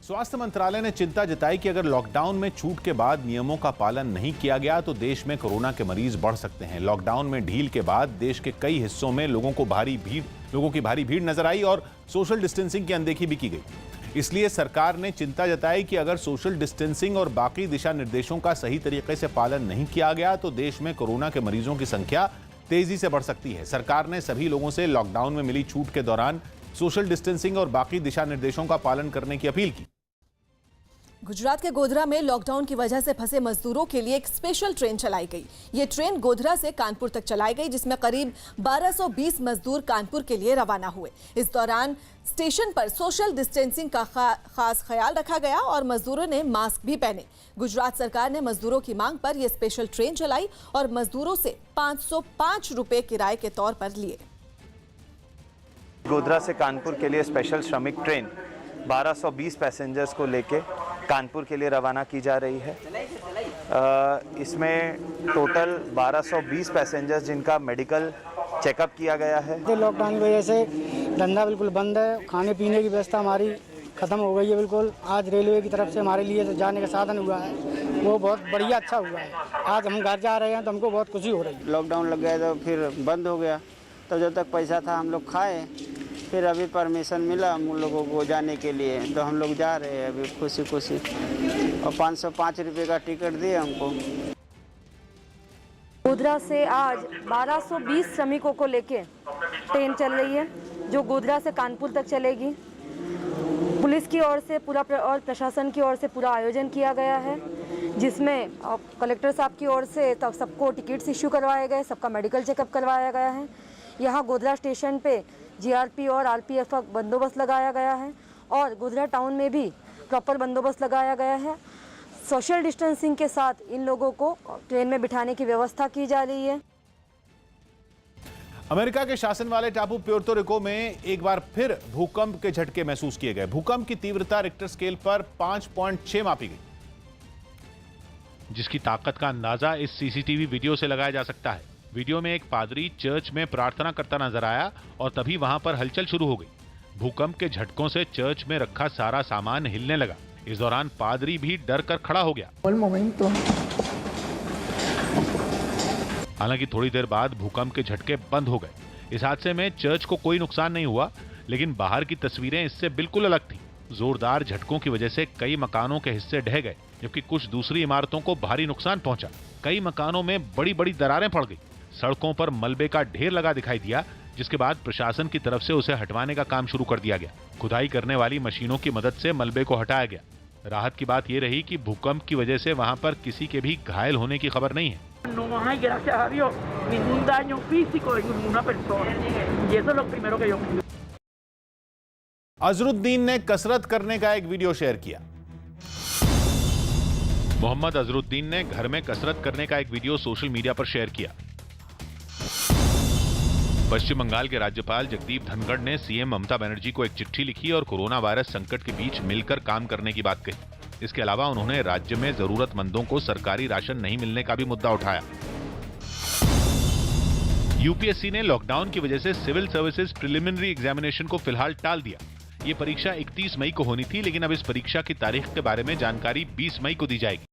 स्वास्थ्य मंत्रालय ने चिंता जताई कि अगर लॉकडाउन में छूट के बाद नियमों का पालन नहीं किया गया तो देश में कोरोना के मरीज बढ़ सकते हैं। लॉकडाउन में ढील के बाद देश के कई हिस्सों में लोगों की भारी भीड़ नजर आई और सोशल डिस्टेंसिंग की अनदेखी भी की गई। इसलिए सरकार ने चिंता जताई कि अगर सोशल डिस्टेंसिंग और बाकी दिशा निर्देशों का सही तरीके से पालन नहीं किया गया तो देश में कोरोना के मरीजों की संख्या तेजी से बढ़ सकती है। सरकार ने सभी लोगों से लॉकडाउन में मिली छूट के दौरान सोशल डिस्टेंसिंग और बाकी दिशा निर्देशों का पालन करने की अपील की। गुजरात के गोधरा में लॉकडाउन की वजह से फंसे मजदूरों के लिए एक स्पेशल ट्रेन चलाई गई। ये ट्रेन गोधरा से कानपुर तक चलाई गई, जिसमें करीब 1220 मजदूर कानपुर के लिए रवाना हुए। इस दौरान स्टेशन पर सोशल डिस्टेंसिंग का खास ख्याल रखा गया और मजदूरों ने मास्क भी पहने। गुजरात सरकार ने मजदूरों की मांग पर यह स्पेशल ट्रेन चलाई और मजदूरों से 505 रुपए किराए के तौर पर लिए। गोधरा से कानपुर के लिए स्पेशल श्रमिक ट्रेन 1220 पैसेंजर्स को लेके कानपुर के लिए रवाना की जा रही है। इसमें टोटल 1220 पैसेंजर्स जिनका मेडिकल चेकअप किया गया है। लॉकडाउन की वजह से धंधा बिल्कुल बंद है, खाने पीने की व्यवस्था हमारी खत्म हो गई है बिल्कुल। आज रेलवे की तरफ से हमारे लिए तो जाने का साधन हुआ है, वो बहुत बढ़िया अच्छा हुआ है। आज हम घर जा रहे हैं तो हमको बहुत खुशी हो रही है। लॉकडाउन लग गया तो फिर बंद हो गया, तो जब तक पैसा था हम लोग खाए, फिर अभी परमिशन मिला हम लोगों को जाने के लिए तो हम लोग जा रहे हैं अभी खुशी खुशी। और 505 रुपये का टिकट दिए हमको। गोधरा से आज 1220 श्रमिकों को लेके ट्रेन चल रही है, जो गोधरा से कानपुर तक चलेगी। पुलिस की ओर से पूरा और प्रशासन की ओर से पूरा आयोजन किया गया है, जिसमें कलेक्टर साहब की ओर से तब सबको टिकट्स इश्यू करवाए गए, सबका मेडिकल चेकअप करवाया गया है। यहाँ गोधरा स्टेशन पे जीआरपी और आरपीएफ का बंदोबस्त लगाया गया है और गोधरा टाउन में भी प्रॉपर बंदोबस्त लगाया गया है। सोशल डिस्टेंसिंग के साथ इन लोगों को ट्रेन में बिठाने की व्यवस्था की जा रही है। अमेरिका के शासन वाले टापू प्योर्तो रिको में एक बार फिर भूकंप के झटके महसूस किए गए। भूकंप की तीव्रता रिक्टर स्केल पर 5.6 मापी गई, जिसकी ताकत का अंदाजा इस सीसीटीवी वीडियो से लगाया जा सकता है। वीडियो में एक पादरी चर्च में प्रार्थना करता नजर आया और तभी वहां पर हलचल शुरू हो गई। भूकंप के झटकों से चर्च में रखा सारा सामान हिलने लगा। इस दौरान पादरी भी डर कर खड़ा हो गया। हालांकि थोड़ी देर बाद भूकंप के झटके बंद हो गए। इस हादसे में चर्च को कोई नुकसान नहीं हुआ, लेकिन बाहर की तस्वीरें इससे बिल्कुल अलग थी। जोरदार झटकों की वजह से कई मकानों के हिस्से ढह गए, जबकि कुछ दूसरी इमारतों को भारी नुकसान पहुंचा। कई मकानों में बड़ी बड़ी दरारें पड़ गई। सड़कों पर मलबे का ढेर लगा दिखाई दिया, जिसके बाद प्रशासन की तरफ से उसे हटवाने का काम शुरू कर दिया गया। खुदाई करने वाली मशीनों की मदद से मलबे को हटाया गया। राहत की बात ये रही कि भूकंप की वजह से वहां पर किसी के भी घायल होने की खबर नहीं है। No hay, gracias a Dios, ningún daño físico en ninguna persona. Y eso es lo primero que yo pido. Azharuddin ने कसरत करने का एक वीडियो शेयर किया। मोहम्मद अजरुद्दीन ने घर में कसरत करने का एक वीडियो सोशल मीडिया पर शेयर किया। पश्चिम बंगाल के राज्यपाल जगदीप धनखड़ ने सीएम ममता बनर्जी को एक चिट्ठी लिखी और कोरोना वायरस संकट के बीच मिलकर काम करने की बात कही। इसके अलावा उन्होंने राज्य में जरूरतमंदों को सरकारी राशन नहीं मिलने का भी मुद्दा उठाया। यूपीएससी ने लॉकडाउन की वजह से सिविल सर्विसेज प्रिलिमिनरी एग्जामिनेशन को फिलहाल टाल दिया। ये परीक्षा 31 मई को होनी थी, लेकिन अब इस परीक्षा की तारीख के बारे में जानकारी 20 मई को दी जाएगी।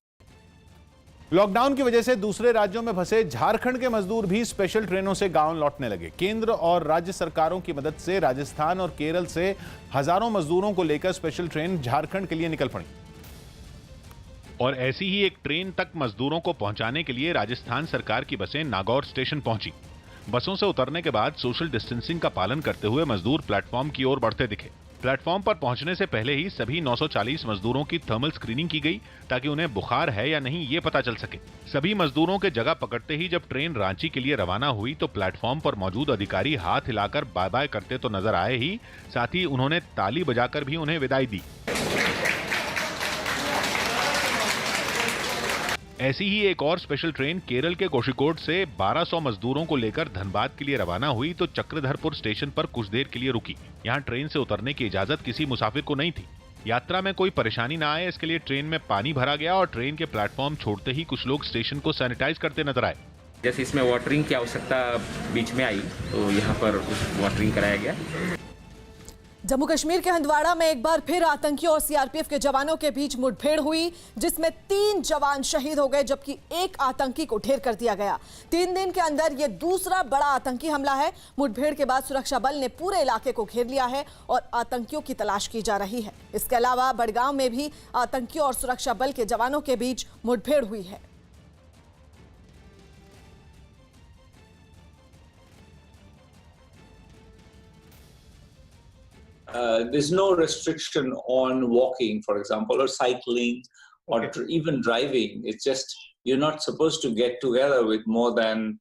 लॉकडाउन की वजह से दूसरे राज्यों में फंसे झारखंड के मजदूर भी स्पेशल ट्रेनों से गांव लौटने लगे। केंद्र और राज्य सरकारों की मदद से राजस्थान और केरल से हजारों मजदूरों को लेकर स्पेशल ट्रेन झारखंड के लिए निकल पड़ी। और ऐसी ही एक ट्रेन तक मजदूरों को पहुंचाने के लिए राजस्थान सरकार की बसें नागौर स्टेशन पहुंची। बसों से उतरने के बाद सोशल डिस्टेंसिंग का पालन करते हुए मजदूर प्लेटफॉर्म की ओर बढ़ते दिखे। प्लेटफॉर्म पर पहुंचने से पहले ही सभी 940 मजदूरों की थर्मल स्क्रीनिंग की गई ताकि उन्हें बुखार है या नहीं ये पता चल सके। सभी मजदूरों के जगह पकड़ते ही जब ट्रेन रांची के लिए रवाना हुई तो प्लेटफॉर्म पर मौजूद अधिकारी हाथ हिलाकर बाय बाय करते तो नजर आए ही, साथ ही उन्होंने ताली बजाकर भी उन्हें विदाई दी। ऐसी ही एक और स्पेशल ट्रेन केरल के कोषिकोड से 1200 मजदूरों को लेकर धनबाद के लिए रवाना हुई तो चक्रधरपुर स्टेशन पर कुछ देर के लिए रुकी। यहां ट्रेन से उतरने की इजाजत किसी मुसाफिर को नहीं थी। यात्रा में कोई परेशानी ना आए इसके लिए ट्रेन में पानी भरा गया और ट्रेन के प्लेटफॉर्म छोड़ते ही कुछ लोग स्टेशन को सैनिटाइज करते नजर आए। जैसे इसमें वाटरिंग की आवश्यकता बीच में आई तो यहाँ पर वाटरिंग कराया गया। जम्मू कश्मीर के हंदवाड़ा में एक बार फिर आतंकियों और सीआरपीएफ के जवानों के बीच मुठभेड़ हुई, जिसमें 3 जवान शहीद हो गए जबकि एक आतंकी को ढेर कर दिया गया। 3 दिन के अंदर यह दूसरा बड़ा आतंकी हमला है। मुठभेड़ के बाद सुरक्षा बल ने पूरे इलाके को घेर लिया है और आतंकियों की तलाश की जा रही है। इसके अलावा बड़गांव में भी आतंकियों और सुरक्षा बल के जवानों के बीच मुठभेड़ हुई है। There's no restriction on walking, for example, or cycling, or even driving. It's just you're not supposed to get together with more than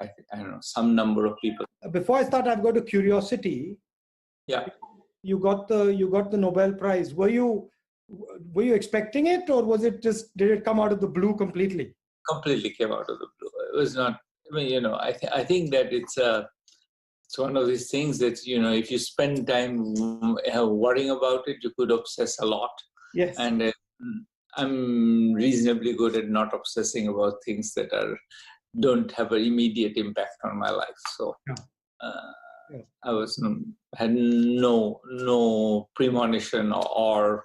I don't know, some number of people. Before I start, I've got a curiosity. Yeah. You got the Nobel Prize. Were you expecting it, or was it just, did it come out of the blue completely? Completely came out of the blue. It was not. I mean, I think that it's one of these things that, if you spend time worrying about it, you could obsess a lot. Yes. And I'm reasonably good at not obsessing about things that don't have an immediate impact on my life. So I had no premonition or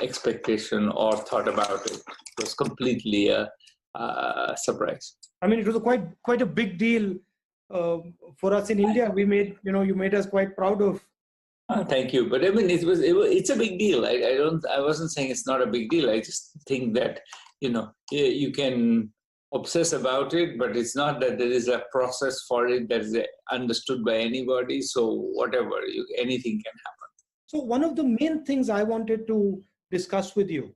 expectation or thought about it. It was completely a surprise. I mean, it was quite a big deal. For us in India, we made, you made us quite proud of. Thank you. But I mean, it's a big deal. I wasn't saying it's not a big deal. I just think that, you can obsess about it, but it's not that there is a process for it that is understood by anybody. So whatever, anything can happen. So one of the main things I wanted to discuss with you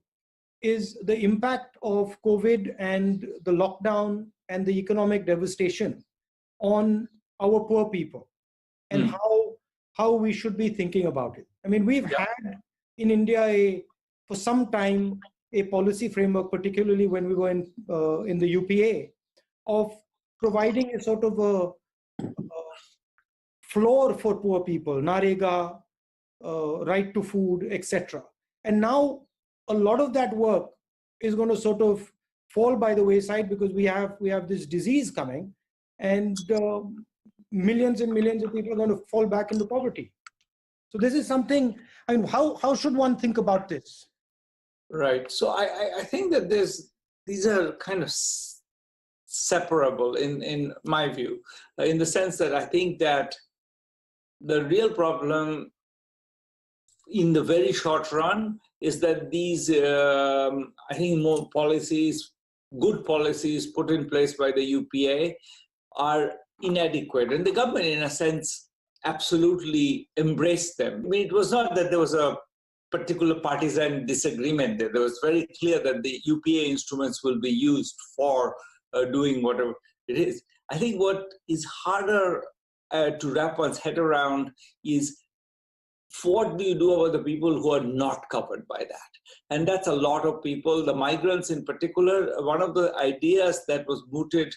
is the impact of COVID and the lockdown and the economic devastation on our poor people, and how we should be thinking about it. I mean, we've had in India for some time a policy framework, particularly when we were in the UPA, of providing a sort of a floor for poor people, Narega, right to food, etc. And now a lot of that work is going to sort of fall by the wayside because we have this disease coming. And millions and millions of people are going to fall back into poverty. So this is something, I mean, how should one think about this? Right. So I think that these are kind of separable in my view, in the sense that I think that the real problem in the very short run is that these, I think more policies, good policies put in place by the UPA are inadequate, and the government in a sense absolutely embraced them. I mean, it was not that there was a particular partisan disagreement there. It was very clear that the UPA instruments will be used for doing whatever it is. I think what is harder to wrap one's head around is what do you do about the people who are not covered by that? And that's a lot of people, the migrants in particular. One of the ideas that was mooted,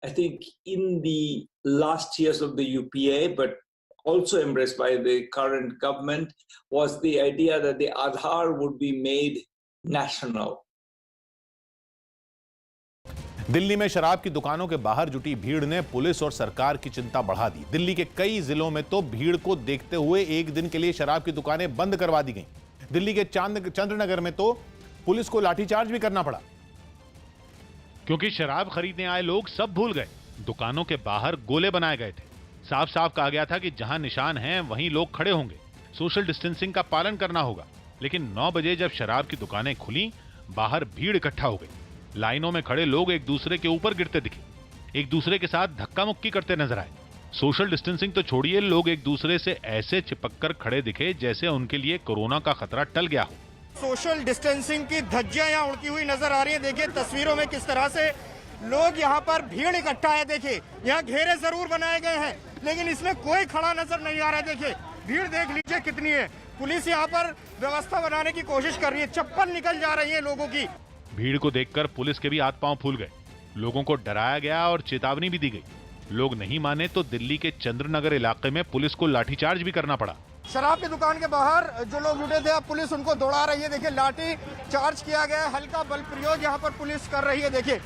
I think, in the last years of the UPA, but also embraced by the current government, was the idea that the Aadhaar would be made national. Delhi में शराब की दुकानों के बाहर जुटी भीड़ ने police और सरकार की चिंता बढ़ा दी। दिल्ली के कई जिलों में तो भीड़ को देखते हुए एक दिन के लिए शराब की दुकानें बंद करवा दी गईं। दिल्ली के चंद्रनगर में तो पुलिस को लाठीचार्ज भी करना पड़ा, क्योंकि शराब खरीदने आए लोग सब भूल गए। दुकानों के बाहर गोले बनाए गए थे। साफ साफ कहा गया था कि जहां निशान हैं वहीं लोग खड़े होंगे, सोशल डिस्टेंसिंग का पालन करना होगा। लेकिन 9 बजे जब शराब की दुकानें खुली, बाहर भीड़ इकट्ठा हो गई। लाइनों में खड़े लोग एक दूसरे के ऊपर गिरते दिखे, एक दूसरे के साथ धक्का मुक्की करते नजर आए। सोशल डिस्टेंसिंग तो छोड़िए, लोग एक दूसरे से ऐसे चिपककर खड़े दिखे जैसे उनके लिए कोरोना का खतरा टल गया हो। सोशल डिस्टेंसिंग की धज्जियां यहाँ उड़ती हुई नजर आ रही है। देखिए तस्वीरों में किस तरह से लोग यहाँ पर भीड़ इकट्ठा है। देखिए यहाँ घेरे जरूर बनाए गए हैं, लेकिन इसमें कोई खड़ा नजर नहीं आ रहा है। देखिए भीड़ देख लीजिए कितनी है। पुलिस यहाँ पर व्यवस्था बनाने की कोशिश कर रही है, चप्पल निकल जा रही है लोगों की। भीड़ को देखकर पुलिस के भी हाथ पांव फूल गए। लोगों को डराया गया और चेतावनी भी दी गई। लोग नहीं माने तो दिल्ली के चंद्रनगर इलाके में पुलिस को लाठीचार्ज भी करना पड़ा। शराब की दुकान के बाहर जो लोग जुटे थे, अब पुलिस उनको दौड़ा रही है। देखिए लाठी चार्ज किया गया है, हल्का बल प्रयोग यहाँ पर पुलिस कर रही है। देखिए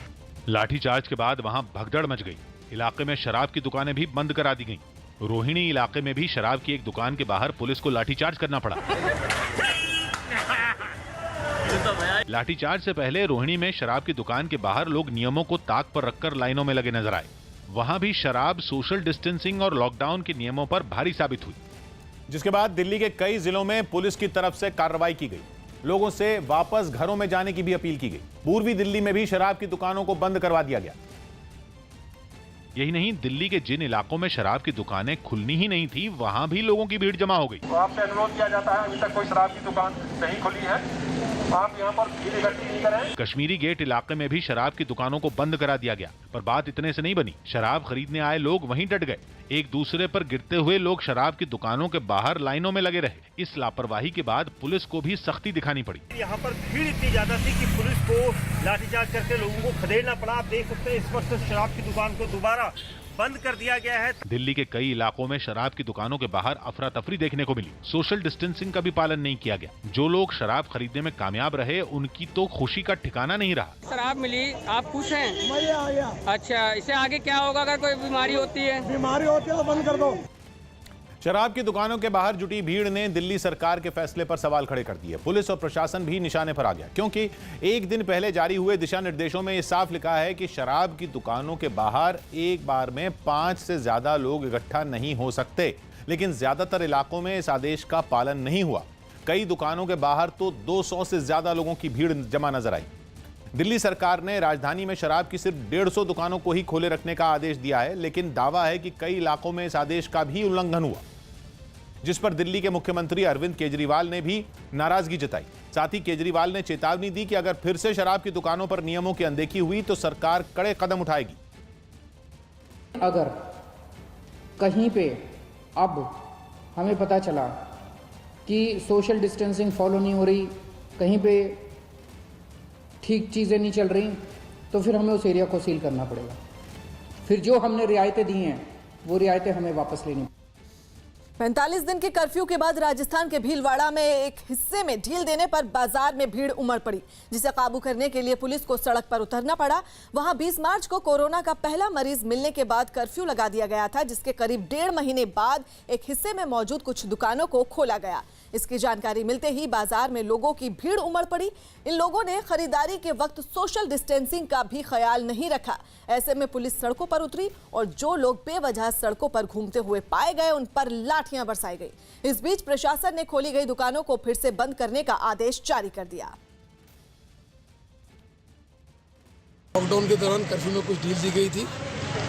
लाठीचार्ज के बाद वहां भगदड़ मच गई। इलाके में शराब की दुकानें भी बंद करा दी गईं। रोहिणी इलाके में भी शराब की एक दुकान के बाहर पुलिस को लाठीचार्ज करना पड़ा। लाठीचार्ज से पहले रोहिणी में शराब की दुकान के बाहर लोग नियमों को ताक पर रखकर लाइनों में लगे नजर आए। वहां भी शराब, सोशल डिस्टेंसिंग और लॉकडाउन के नियमों पर भारी साबित हुई, जिसके बाद दिल्ली के कई जिलों में पुलिस की तरफ से कार्रवाई की गई। लोगों से वापस घरों में जाने की भी अपील की गई। पूर्वी दिल्ली में भी शराब की दुकानों को बंद करवा दिया गया। यही नहीं, दिल्ली के जिन इलाकों में शराब की दुकानें खुलनी ही नहीं थी, वहां भी लोगों की भीड़ जमा हो गई। तो आपसे अनुरोध किया जाता है, अभी तक कोई शराब की दुकान नहीं खुली है, आप यहाँ पर भीड़ इकट्ठी नहीं करें। कश्मीरी गेट इलाके में भी शराब की दुकानों को बंद करा दिया गया, पर बात इतने से नहीं बनी। शराब खरीदने आए लोग वहीं डट गए। एक दूसरे पर गिरते हुए लोग शराब की दुकानों के बाहर लाइनों में लगे रहे। इस लापरवाही के बाद पुलिस को भी सख्ती दिखानी पड़ी। यहाँ पर भीड़ इतनी ज्यादा थी कि पुलिस को लाठीचार्ज करके लोगों को खदेड़ना पड़ा। आप देख सकते हैं इस वक्त शराब की दुकान को दोबारा बंद कर दिया गया है। दिल्ली के कई इलाकों में शराब की दुकानों के बाहर अफरा तफरी देखने को मिली। सोशल डिस्टेंसिंग का भी पालन नहीं किया गया। जो लोग शराब खरीदने में कामयाब रहे, उनकी तो खुशी का ठिकाना नहीं रहा। शराब मिली, आप खुश हैं? मजा आ गया। अच्छा, इससे आगे क्या होगा अगर कोई बीमारी होती है? बीमारी होती है तो बंद कर दो। शराब की दुकानों के बाहर जुटी भीड़ ने दिल्ली सरकार के फैसले पर सवाल खड़े कर दिए। पुलिस और प्रशासन भी निशाने पर आ गया, क्योंकि एक दिन पहले जारी हुए दिशा निर्देशों में यह साफ लिखा है कि शराब की दुकानों के बाहर एक बार में 5 से ज्यादा लोग इकट्ठा नहीं हो सकते। लेकिन ज्यादातर इलाकों में इस आदेश का पालन नहीं हुआ। कई दुकानों के बाहर तो 200 से ज्यादा लोगों की भीड़ जमा नजर आई। दिल्ली सरकार ने राजधानी में शराब की सिर्फ 150 दुकानों को ही खोले रखने का आदेश दिया है, लेकिन दावा है कि कई इलाकों में इस आदेश का भी उल्लंघन हुआ, जिस पर दिल्ली के मुख्यमंत्री अरविंद केजरीवाल ने भी नाराजगी जताई। साथ ही केजरीवाल ने चेतावनी दी कि अगर फिर से शराब की दुकानों पर नियमों की अनदेखी हुई तो सरकार कड़े कदम उठाएगी। अगर कहीं पे अब हमें पता चला कि सोशल डिस्टेंसिंग फॉलो नहीं हो रही, कहीं पे ठीक चीज़ें नहीं चल रही, तो फिर हमें उस एरिया को सील करना पड़ेगा। फिर जो हमने रियायतें दी हैं वो रियायतें हमें वापस लेनी। 45 दिन के कर्फ्यू के बाद राजस्थान के भीलवाड़ा में एक हिस्से में ढील देने पर बाजार में भीड़ उमड़ पड़ी, जिसे काबू करने के लिए पुलिस को सड़क पर उतरना पड़ा। वहां 20 मार्च को कोरोना का पहला मरीज मिलने के बाद कर्फ्यू लगा दिया गया था, जिसके करीब 1.5 महीने बाद एक हिस्से में मौजूद कुछ दुकानों को खोला गया। इसकी जानकारी मिलते ही बाजार में लोगों की भीड़ उमड़ पड़ी। इन लोगों ने खरीदारी के वक्त सोशल डिस्टेंसिंग का भी ख्याल नहीं रखा। ऐसे में पुलिस सड़कों पर उतरी और जो लोग बेवजह सड़कों पर घूमते हुए पाए गए, उन पर लाठियां बरसाई गई। इस बीच प्रशासन ने खोली गई दुकानों को फिर से बंद करने का आदेश जारी कर दिया। लॉकडाउन के दौरान कर्फ्यू में कुछ ढील दी गई थी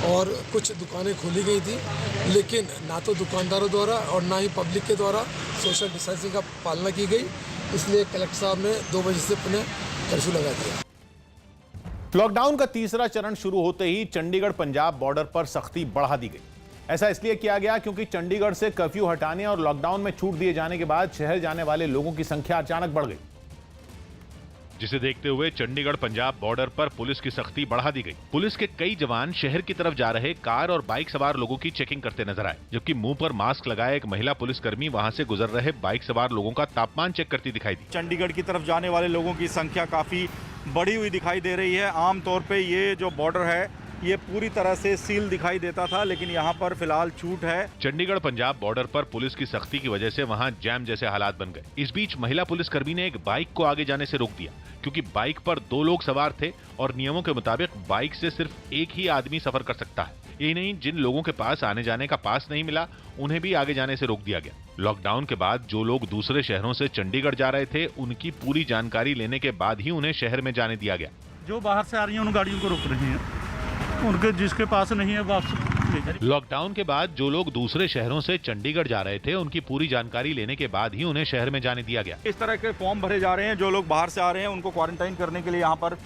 और कुछ दुकानें खोली गई थी, लेकिन ना तो दुकानदारों द्वारा और ना ही पब्लिक के द्वारा सोशल डिस्टेंसिंग का पालना की गई। इसलिए कलेक्टर साहब ने 2 बजे से पुनः कर्फ्यू लगा दिया। लॉकडाउन का तीसरा चरण शुरू होते ही चंडीगढ़ पंजाब बॉर्डर पर सख्ती बढ़ा दी गई। ऐसा इसलिए किया गया क्योंकि चंडीगढ़ से कर्फ्यू हटाने और लॉकडाउन में छूट दिए जाने के बाद शहर जाने वाले लोगों की संख्या अचानक बढ़ गई, जिसे देखते हुए चंडीगढ़ पंजाब बॉर्डर पर पुलिस की सख्ती बढ़ा दी गई। पुलिस के कई जवान शहर की तरफ जा रहे कार और बाइक सवार लोगों की चेकिंग करते नजर आए, जबकि मुंह पर मास्क लगाए एक महिला पुलिसकर्मी वहां से गुजर रहे बाइक सवार लोगों का तापमान चेक करती दिखाई दी। चंडीगढ़ की तरफ जाने वाले लोगों की संख्या काफी बढ़ी हुई दिखाई दे रही है। आमतौर पे ये जो बॉर्डर है ये पूरी तरह से सील दिखाई देता था, लेकिन यहाँ पर फिलहाल छूट है। चंडीगढ़ पंजाब बॉर्डर पर पुलिस की सख्ती की वजह से वहाँ जैम जैसे हालात बन गए। इस बीच महिला पुलिसकर्मी ने एक बाइक को आगे जाने से रोक दिया, क्योंकि बाइक पर 2 लोग सवार थे और नियमों के मुताबिक बाइक से सिर्फ एक ही आदमी सफर कर सकता है। यही नहीं, जिन लोगों के पास आने जाने का पास नहीं मिला उन्हें भी आगे जाने से रोक दिया गया। लॉकडाउन के बाद जो लोग दूसरे शहरों से चंडीगढ़ जा रहे थे, उनकी पूरी जानकारी लेने के बाद ही उन्हें शहर में जाने दिया गया। जो बाहर से आ रही हैं उन गाड़ियों को रोक रहे हैं, उनके जिसके पास नहीं है वापस। लॉकडाउन के बाद जो लोग दूसरे शहरों से चंडीगढ़ जा रहे थे, उनकी पूरी जानकारी लेने के बाद ही उन्हें शहर में जाने दिया गया। इस तरह के फॉर्म भरे जा रहे हैं, जो लोग बाहर से आ रहे हैं उनको क्वारंटाइन करने के लिए यहाँ पर।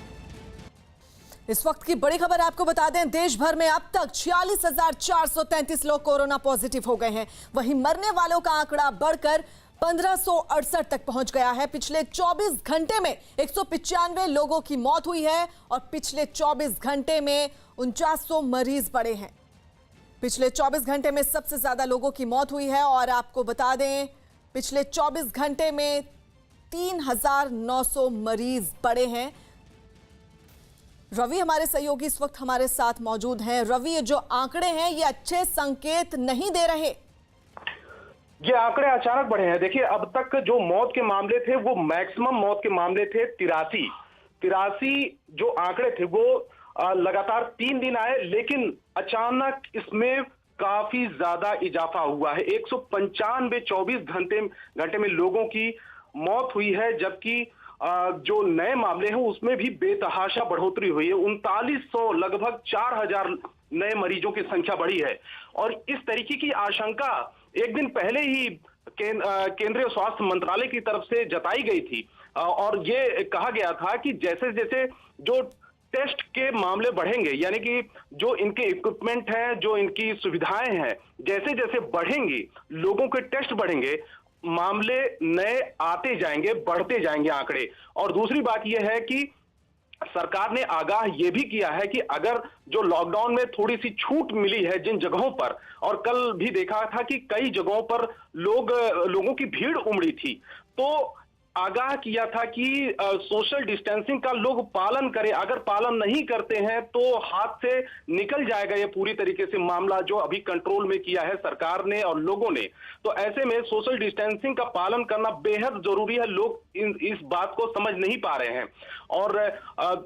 इस वक्त की बड़ी खबर आपको बता दें, देश भर में अब तक 46,433 लोग कोरोना पॉजिटिव हो गए हैं। वहीं मरने वालों का आंकड़ा बढ़कर 1568 तक पहुंच गया है। पिछले 24 घंटे में 195 लोगों की मौत हुई है और पिछले 24 घंटे में 4900 मरीज बढ़े हैं। पिछले 24 घंटे में सबसे ज्यादा लोगों की मौत हुई है और आपको बता दें, पिछले 24 घंटे में 3900 मरीज बढ़े हैं। रवि हमारे सहयोगी इस वक्त हमारे साथ मौजूद हैं। रवि, ये जो आंकड़े हैं ये अच्छे संकेत नहीं दे रहे। ये आंकड़े अचानक बढ़े हैं। देखिए, अब तक जो मौत के मामले थे वो मैक्सिमम मौत के मामले थे 83 जो आंकड़े थे वो लगातार 3 दिन आए, लेकिन अचानक इसमें काफी ज्यादा इजाफा हुआ है। 195 24 घंटे में लोगों की मौत हुई है, जबकि जो नए मामले हैं उसमें भी बेतहाशा बढ़ोतरी हुई है। 3900 लगभग 4000 नए मरीजों की संख्या बढ़ी है और इस तरीके की आशंका एक दिन पहले ही केंद्रीय स्वास्थ्य मंत्रालय की तरफ से जताई गई थी और ये कहा गया था कि जैसे जैसे जो टेस्ट के मामले बढ़ेंगे, यानी कि जो इनके इक्विपमेंट हैं, जो इनकी सुविधाएं हैं, जैसे जैसे बढ़ेंगी, लोगों के टेस्ट बढ़ेंगे, मामले नए आते जाएंगे, बढ़ते जाएंगे आंकड़े। और दूसरी बात यह है कि सरकार ने आगाह यह भी किया है कि अगर जो लॉकडाउन में थोड़ी सी छूट मिली है जिन जगहों पर, और कल भी देखा था कि कई जगहों पर लोगों की भीड़ उमड़ी थी, तो आगाह किया था कि सोशल डिस्टेंसिंग का लोग पालन करें। अगर पालन नहीं करते हैं तो हाथ से निकल जाएगा ये पूरी तरीके से मामला, जो अभी कंट्रोल में किया है सरकार ने और लोगों ने। तो ऐसे में सोशल डिस्टेंसिंग का पालन करना बेहद जरूरी है। लोग इस बात को समझ नहीं पा रहे हैं और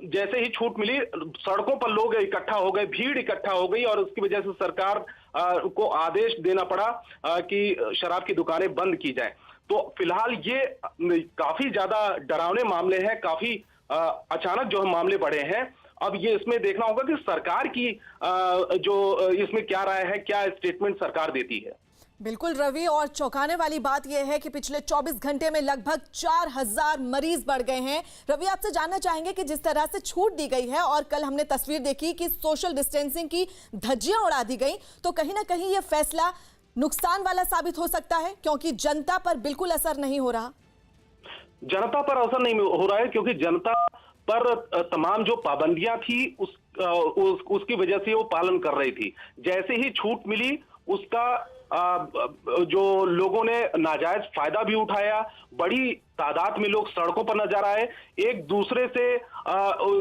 जैसे ही छूट मिली, सड़कों पर लोग इकट्ठा हो गए, भीड़ इकट्ठा हो गई और उसकी वजह से सरकार को आदेश देना पड़ा कि शराब की दुकानें बंद की जाए। तो फिलहाल ये काफी ज्यादा डरावने मामले हैं, काफी अचानक जो मामले बढ़े हैं। अब ये इसमें देखना होगा कि सरकार की जो इसमें क्या राय है, क्या स्टेटमेंट सरकार देती है। बिल्कुल रवि, और चौंकाने वाली बात यह है कि पिछले 24 घंटे में लगभग 4000 मरीज बढ़ गए हैं। रवि, आपसे जानना चाहेंगे कि जिस तरह से छूट दी गई है और कल हमने तस्वीर देखी कि सोशल डिस्टेंसिंग की धज्जियां उड़ा दी गई, तो कहीं ना कहीं यह फैसला नुकसान वाला साबित हो सकता है, क्योंकि जनता पर बिल्कुल असर नहीं हो रहा। जनता पर असर नहीं हो रहा है क्योंकि जनता पर तमाम जो पाबंदियां थी उसकी वजह से वो पालन कर रही थी। जैसे ही छूट मिली, उसका जो लोगों ने नाजायज फायदा भी उठाया। बड़ी तादाद में लोग सड़कों पर नजर आए। एक दूसरे से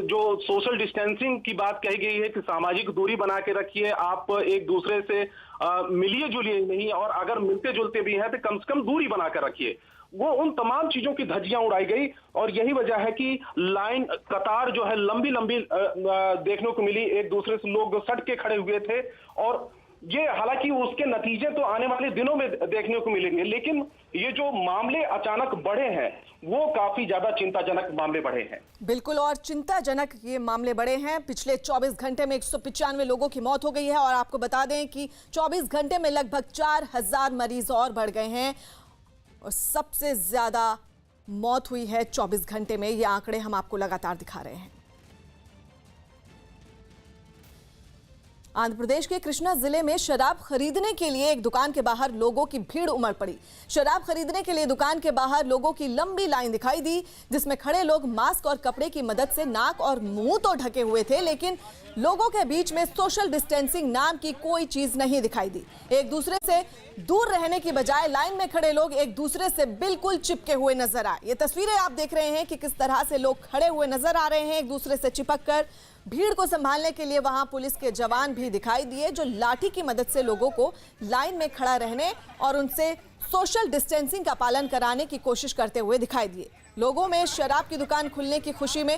जो सोशल डिस्टेंसिंग की बात कही गई है कि सामाजिक दूरी बना के रखिए, आप एक दूसरे से मिलिए जुलिए नहीं, और अगर मिलते जुलते भी हैं तो कम से कम दूरी बना कर रखिए। वो उन तमाम चीजों की धज्जियां उड़ाई गई और यही वजह है कि लाइन कतार जो है लंबी लंबी देखने को मिली। एक दूसरे से लोग सट के खड़े हुए थे और ये हालांकि उसके नतीजे तो आने वाले दिनों में देखने को मिलेंगे, लेकिन ये जो मामले अचानक बढ़े हैं वो काफी ज्यादा चिंताजनक मामले बढ़े हैं। बिल्कुल, और चिंताजनक ये मामले बढ़े हैं। पिछले 24 घंटे में 195 लोगों की मौत हो गई है और आपको बता दें कि 24 घंटे में लगभग 4000 मरीज और बढ़ गए हैं और सबसे ज्यादा मौत हुई है 24 घंटे में। ये आंकड़े हम आपको लगातार दिखा रहे हैं। आंध्र प्रदेश के कृष्णा जिले में शराब खरीदने के लिए एक दुकान के बाहर लोगों की भीड़ उमड़ पड़ी। शराब खरीदने के लिए दुकान के बाहर लोगों की लंबी लाइन दिखाई दी, जिसमें खड़े लोग मास्क और कपड़े की मदद से नाक और मुंह तो ढके हुए थे, लेकिन लोगों के बीच में सोशल डिस्टेंसिंग नाम की कोई चीज नहीं दिखाई दी। एक दूसरे से दूर रहने की बजाय लाइन में खड़े लोग एक दूसरे से बिल्कुल चिपके हुए नजर आए। ये तस्वीरें आप देख रहे हैं कि किस तरह से लोग खड़े हुए नजर आ रहे हैं एक दूसरे से चिपक कर। भीड़ को संभालने के लिए वहां पुलिस के जवान भी दिखाई दिए, जो लाठी की मदद से लोगों को लाइन में खड़ा रहने और उनसे सोशल डिस्टेंसिंग का पालन कराने की कोशिश करते हुए दिखाई दिए। लोगों में शराब की दुकान खुलने की खुशी में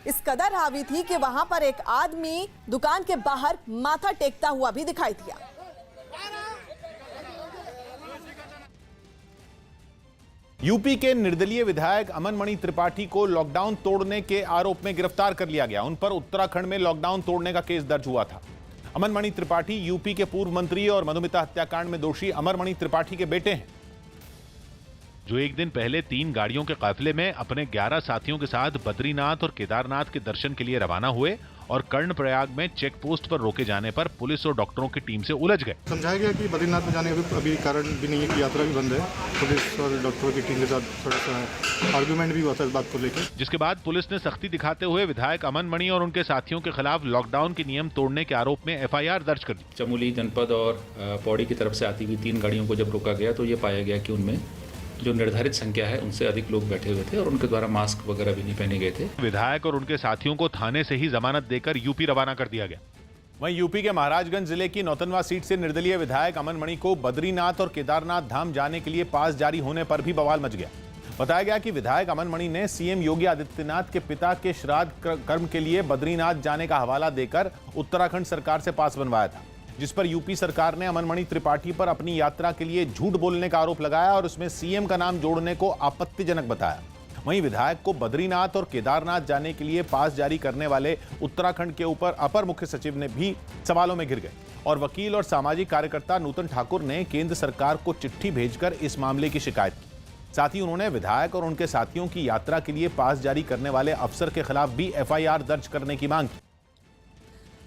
इस कदर हावी थी कि वहां पर एक आदमी दुकान के बाहर माथा टेकता हुआ भी दिखाई दिया। यूपी के निर्दलीय विधायक अमन मणि त्रिपाठी को लॉकडाउन तोड़ने के आरोप में गिरफ्तार कर लिया गया। उन पर उत्तराखंड में लॉकडाउन तोड़ने का केस दर्ज हुआ था। अमन मणि त्रिपाठी यूपी के पूर्व मंत्री और मधुमिता हत्याकांड में दोषी अमर मणि त्रिपाठी के बेटे हैं, जो एक दिन पहले 3 गाड़ियों के काफिले में अपने 11 साथियों के साथ बद्रीनाथ और केदारनाथ के दर्शन के लिए रवाना हुए और कर्णप्रयाग में चेक पोस्ट पर रोके जाने पर पुलिस और डॉक्टरों की टीम से उलझ गए। समझाया गया कि बद्रीनाथ में जाने का अभी कारण भी नहीं है कि यात्रा भी बंद है। पुलिस और डॉक्टरों की टीम के साथ थोड़ा सा आर्गुमेंट भी हुआ था इस बात को लेकर, जिसके बाद पुलिस ने सख्ती दिखाते हुए विधायक अमन मणि और उनके साथियों के खिलाफ लॉकडाउन के नियम तोड़ने के आरोप में FIR दर्ज कर दी। चमोली जनपद और पौड़ी की तरफ से आती हुई 3 गाड़ियों को जब रोका गया तो ये पाया गया कि उनमें जो निर्धारित संख्या है उनसे अधिक लोग बैठे हुए थे और उनके द्वारा मास्क वगैरह भी नहीं पहने गए थे। विधायक और उनके साथियों को थाने से ही जमानत देकर यूपी रवाना कर दिया गया। वहीं यूपी के महाराजगंज जिले की नौतनवा सीट से निर्दलीय विधायक अमन मणि को बद्रीनाथ और केदारनाथ धाम जाने के लिए पास जारी होने पर भी बवाल मच गया। बताया गया कि विधायक अमन मणि ने सीएम योगी आदित्यनाथ के पिता के श्राद्ध कर्म के लिए बद्रीनाथ जाने का हवाला देकर उत्तराखंड सरकार से पास बनवाया था, जिस पर यूपी सरकार ने अमन मणि त्रिपाठी पर अपनी यात्रा के लिए झूठ बोलने का आरोप लगाया और उसमें सीएम का नाम जोड़ने को आपत्तिजनक बताया। वहीं विधायक को बद्रीनाथ और केदारनाथ जाने के लिए पास जारी करने वाले उत्तराखंड के ऊपर अपर मुख्य सचिव ने भी सवालों में घिर गए और वकील और सामाजिक कार्यकर्ता नूतन ठाकुर ने केंद्र सरकार को चिट्ठी भेजकर इस मामले की शिकायत की। साथ ही उन्होंने विधायक और उनके साथियों की यात्रा के लिए पास जारी करने वाले अफसर के खिलाफ भी FIR दर्ज करने की मांग की।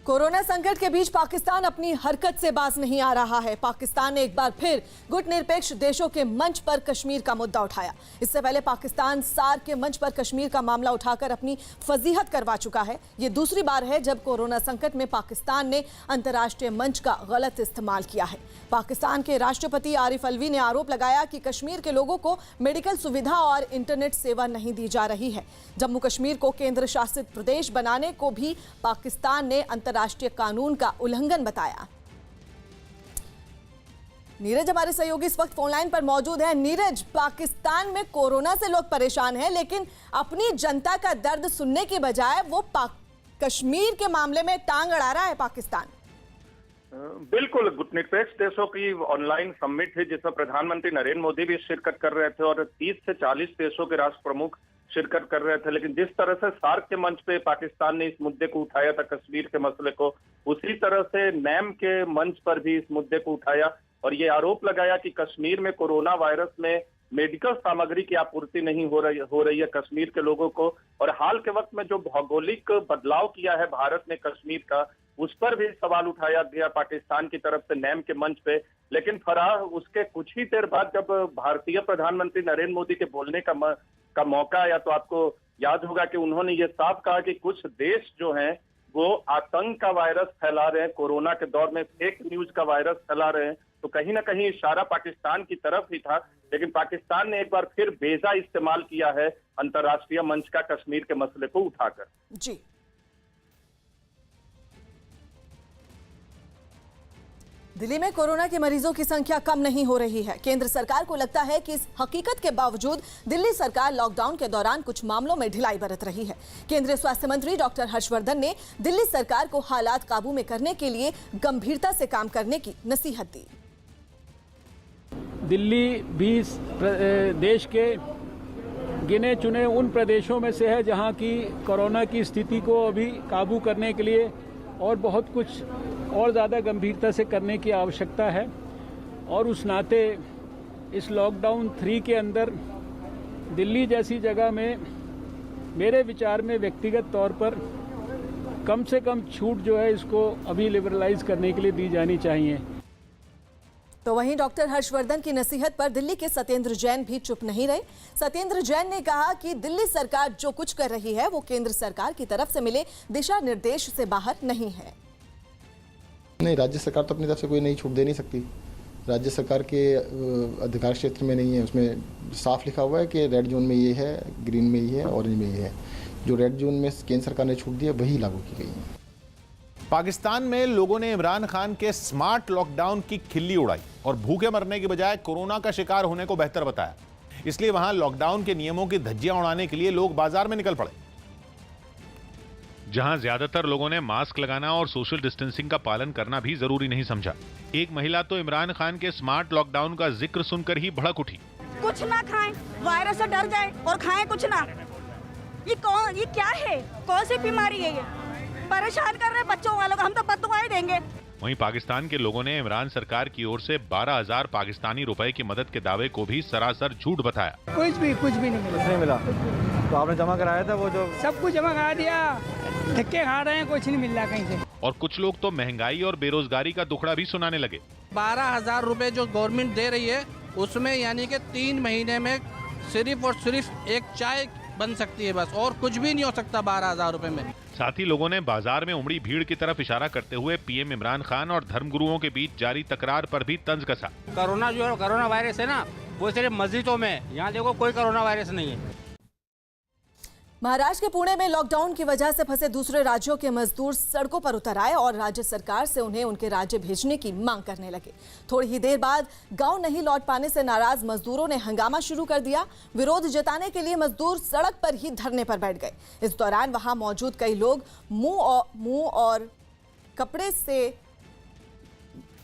कोरोना संकट के बीच पाकिस्तान अपनी हरकत से बाज नहीं आ रहा है। पाकिस्तान ने एक बार फिर गुटनिरपेक्ष देशों के मंच पर कश्मीर का मुद्दा उठाया। इससे पहले पाकिस्तान सार्क के मंच पर कश्मीर का मामला उठाकर अपनी फजीहत करवा चुका है। ये दूसरी बार है जब कोरोना संकट में पाकिस्तान ने अंतर्राष्ट्रीय मंच का गलत इस्तेमाल किया है। पाकिस्तान के राष्ट्रपति आरिफ अलवी ने आरोप लगाया कि कश्मीर के लोगों को मेडिकल सुविधा और इंटरनेट सेवा नहीं दी जा रही है। जम्मू कश्मीर को केंद्र शासित प्रदेश बनाने को भी पाकिस्तान ने राष्ट्रीय कानून का उल्लंघन बताया। नीरज हमारे सहयोगी इस वक्त फोनलाइन पर मौजूद है। नीरज, पाकिस्तान में कोरोना से लोग परेशान हैं, लेकिन अपनी जनता का दर्द सुनने की बजाय वो कश्मीर के मामले में टांग अड़ा रहा है पाकिस्तान। बिल्कुल, गुटनिरपेक्ष देशों की ऑनलाइन समिट है जिसमें प्रधानमंत्री नरेंद्र मोदी भी शिरकत कर रहे थे और 30 से 40 देशों के राष्ट्र प्रमुख शिरकत कर रहे थे। लेकिन जिस तरह से सार्क के मंच पे पाकिस्तान ने इस मुद्दे को उठाया था, कश्मीर के मसले को, उसी तरह से नैम के मंच पर भी इस मुद्दे को उठाया और ये आरोप लगाया कि कश्मीर में कोरोना वायरस में मेडिकल सामग्री की आपूर्ति नहीं हो रही है कश्मीर के लोगों को। और हाल के वक्त में जो भौगोलिक बदलाव किया है भारत ने कश्मीर का, उस पर भी सवाल उठाया गया पाकिस्तान की तरफ से नैम के मंच पे। लेकिन फराह उसके कुछ ही देर बाद जब भारतीय प्रधानमंत्री नरेंद्र मोदी के बोलने का मौका आया तो आपको याद होगा कि उन्होंने ये साफ कहा कि कुछ देश जो हैं वो आतंक का वायरस फैला रहे हैं, कोरोना के दौर में फेक न्यूज का वायरस फैला रहे हैं। तो कहीं ना कहीं इशारा पाकिस्तान की तरफ ही था, लेकिन पाकिस्तान ने एक बार फिर बेजा इस्तेमाल किया है अंतर्राष्ट्रीय मंच का कश्मीर के मसले को उठाकर। जी, दिल्ली में कोरोना के मरीजों की संख्या कम नहीं हो रही है। केंद्र सरकार को लगता है कि इस हकीकत के बावजूद दिल्ली सरकार लॉकडाउन के दौरान कुछ मामलों में ढिलाई बरत रही है। केंद्रीय स्वास्थ्य मंत्री डॉक्टर हर्षवर्धन ने दिल्ली सरकार को हालात काबू में करने के लिए गंभीरता से काम करने की नसीहत दी। दिल्ली भी देश के गिने चुने उन प्रदेशों में से है जहां की कोरोना की स्थिति को अभी काबू करने के लिए और बहुत कुछ और ज़्यादा गंभीरता से करने की आवश्यकता है। और उस नाते इस लॉकडाउन 3 के अंदर दिल्ली जैसी जगह में मेरे विचार में व्यक्तिगत तौर पर कम से कम छूट जो है इसको अभी लिबरलाइज करने के लिए दी जानी चाहिए। तो वहीं डॉक्टर हर्षवर्धन की नसीहत पर दिल्ली के सत्येंद्र जैन भी चुप नहीं रहे। सत्येंद्र जैन ने कहा कि दिल्ली सरकार जो कुछ कर रही है वो केंद्र सरकार की तरफ से मिले दिशा निर्देश से बाहर नहीं है। नहीं, राज्य सरकार तो अपनी तरफ से कोई नई छूट दे नहीं सकती। राज्य सरकार के अधिकार क्षेत्र में नहीं है। उसमें साफ लिखा हुआ है कि रेड जोन में ये है, ग्रीन में ये है, ऑरेंज में ये है। जो रेड जोन में केंद्र सरकार ने छूट दी है वही लागू की गई है। पाकिस्तान में लोगों ने इमरान खान के स्मार्ट लॉकडाउन की खिल्ली उड़ाई और भूखे मरने के बजाय कोरोना का शिकार होने को बेहतर बताया। इसलिए वहां लॉकडाउन के नियमों की धज्जियां उड़ाने के लिए लोग बाजार में निकल पड़े। जहां ज्यादातर लोगों ने मास्क लगाना और सोशल डिस्टेंसिंग का पालन करना भी जरूरी नहीं समझा। एक महिला तो इमरान खान के स्मार्ट लॉकडाउन का जिक्र सुनकर ही भड़क उठी। कुछ ना खाएं, वायरस से डर जाए और खाएं कुछ ना। ये क्या है? कौन सी बीमारी है ये? परेशान कर रहे बच्चों वालों को, हम तो बददुआएं देंगे। वहीं पाकिस्तान के लोगों ने इमरान सरकार की ओर से 12,000 पाकिस्तानी रुपए की मदद के दावे को भी सरासर झूठ बताया। कुछ भी नहीं मिला। तो आपने जमा कराया था वो जो? सब कुछ जमा करा दिया, धक्के खा रहे हैं, कुछ नहीं मिल रहा कहीं से। और कुछ लोग तो महंगाई और बेरोजगारी का दुखड़ा भी सुनाने लगे। 12,000 रुपए जो गवर्नमेंट दे रही है उसमें यानी कि 3 महीने में सिर्फ और सिर्फ एक चाय बन सकती है बस, और कुछ भी नहीं हो सकता 12,000 रुपए में। साथ ही लोगों ने बाजार में उमड़ी भीड़ की तरफ इशारा करते हुए पीएम इमरान खान और धर्मगुरुओं के बीच जारी तकरार पर भी तंज कसा। कोरोना जो है कोरोना वायरस है ना, वो सिर्फ मस्जिदों में, यहाँ देखो कोई कोरोना वायरस नहीं है। महाराष्ट्र के पुणे में लॉकडाउन की वजह से फंसे दूसरे राज्यों के मजदूर सड़कों पर उतर आए और राज्य सरकार से उन्हें उनके राज्य भेजने की मांग करने लगे। थोड़ी ही देर बाद गांव नहीं लौट पाने से नाराज मजदूरों ने हंगामा शुरू कर दिया। विरोध जताने के लिए मजदूर सड़क पर ही धरने पर बैठ गए। इस दौरान वहां मौजूद कई लोग मुंह और कपड़े से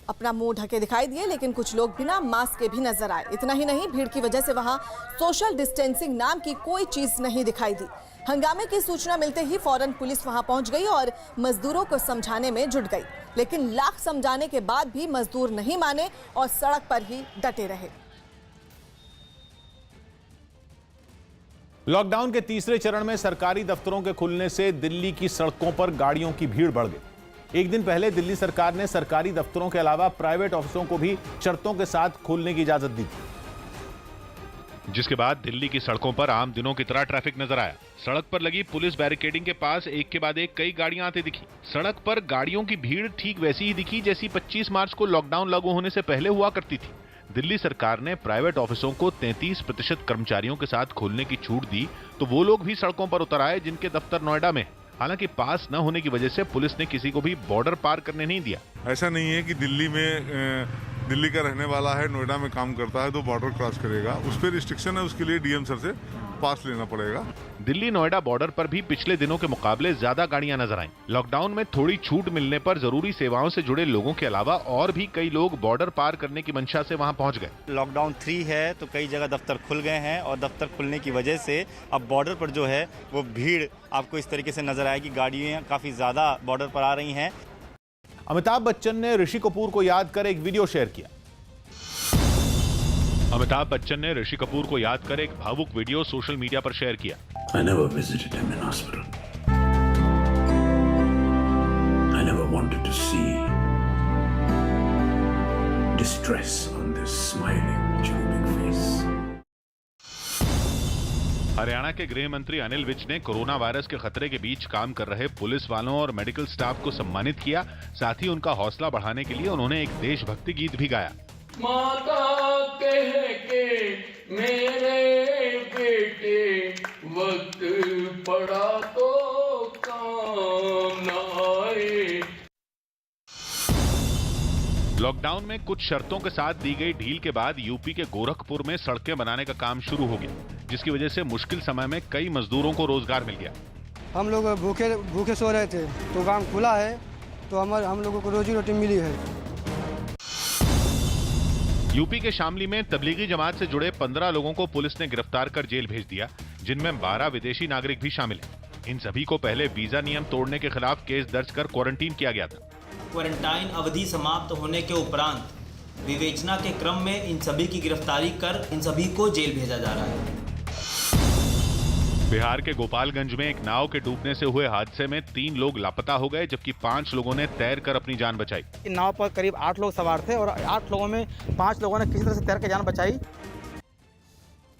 अपना मुंह ढके दिखाई दिए, लेकिन कुछ लोग बिना मास्क के भी नजर आए। इतना ही नहीं, भीड़ की वजह से वहां सोशल डिस्टेंसिंग नाम की कोई चीज नहीं दिखाई दी। हंगामे की सूचना मिलते ही फौरन पुलिस वहां पहुंच गई और मजदूरों को समझाने में जुट गई, लेकिन लाख समझाने के बाद भी मजदूर नहीं माने और सड़क पर ही डटे रहे। लॉकडाउन के तीसरे चरण में सरकारी दफ्तरों के खुलने से दिल्ली की सड़कों पर गाड़ियों की भीड़ बढ़ गई। एक दिन पहले दिल्ली सरकार ने सरकारी दफ्तरों के अलावा प्राइवेट ऑफिसों को भी शर्तों के साथ खोलने की इजाजत दी थी, जिसके बाद दिल्ली की सड़कों पर आम दिनों की तरह ट्रैफिक नजर आया। सड़क पर लगी पुलिस बैरिकेडिंग के पास एक के बाद एक कई गाड़ियां आती दिखी। सड़क पर गाड़ियों की भीड़ ठीक वैसी ही दिखी जैसी 25 मार्च को लॉकडाउन लागू होने से पहले हुआ करती थी। दिल्ली सरकार ने प्राइवेट ऑफिसों को 33% कर्मचारियों के साथ खोलने की छूट दी, तो वो लोग भी सड़कों पर उतर आए जिनके दफ्तर नोएडा में। हालांकि पास न होने की वजह से पुलिस ने किसी को भी बॉर्डर पार करने नहीं दिया। ऐसा नहीं है कि दिल्ली का रहने वाला है, नोएडा में काम करता है तो बॉर्डर क्रॉस करेगा। उस पर रिस्ट्रिक्शन है, उसके लिए डीएम सर से पास लेना पड़ेगा। दिल्ली नोएडा बॉर्डर पर भी पिछले दिनों के मुकाबले ज्यादा गाड़ियां नजर आईं। लॉकडाउन में थोड़ी छूट मिलने पर जरूरी सेवाओं से जुड़े लोगों के अलावा और भी कई लोग बॉर्डर पार करने की मंशा से वहां पहुंच गए। लॉकडाउन 3 है तो कई जगह दफ्तर खुल गए हैं और दफ्तर खुलने की वजह से अब बॉर्डर पर जो है वो भीड़ आपको इस तरीके से नजर आएगी। गाड़ियां काफी ज्यादा बॉर्डर पर आ रही हैं। अमिताभ बच्चन ने ऋषि कपूर को याद कर एक वीडियो शेयर किया। अमिताभ बच्चन ने ऋषि कपूर को याद कर एक भावुक वीडियो सोशल मीडिया पर शेयर किया। I never visited him in hospital. I never wanted to see distress on this smiling, charming face. Haryana के गृह मंत्री अनिल विज ने कोरोना वायरस के खतरे के बीच काम कर रहे पुलिस वालों और मेडिकल स्टाफ को सम्मानित किया। साथ ही उनका हौसला बढ़ाने के लिए उन्होंने एक देशभक्ति गीत भी गाया। माता कह के मेरे बेटे वक्त पड़ा तो काम न आए। लॉकडाउन में कुछ शर्तों के साथ दी गई ढील के बाद यूपी के गोरखपुर में सड़कें बनाने का काम शुरू हो गया, जिसकी वजह से मुश्किल समय में कई मजदूरों को रोजगार मिल गया। हम लोग भूखे सो रहे थे तो काम खुला है तो हम लोगों को रोजी रोटी मिली है। यूपी के शामली में तबलीगी जमात से जुड़े 15 लोगों को पुलिस ने गिरफ्तार कर जेल भेज दिया, जिनमें 12 विदेशी नागरिक भी शामिल हैं। इन सभी को पहले वीजा नियम तोड़ने के खिलाफ केस दर्ज कर क्वारंटीन किया गया था। क्वारंटाइन अवधि समाप्त होने के उपरांत विवेचना के क्रम में इन सभी की गिरफ्तारी कर इन सभी को जेल भेजा जा रहा है। बिहार के गोपालगंज में एक नाव के डूबने से हुए हादसे में 3 लोग लापता हो गए, जबकि 5 लोगों ने तैरकर अपनी जान बचाई। नाव पर करीब 8 लोग सवार थे और 8 लोगों में 5 लोगों ने किसी तरह से तैर के जान बचाई।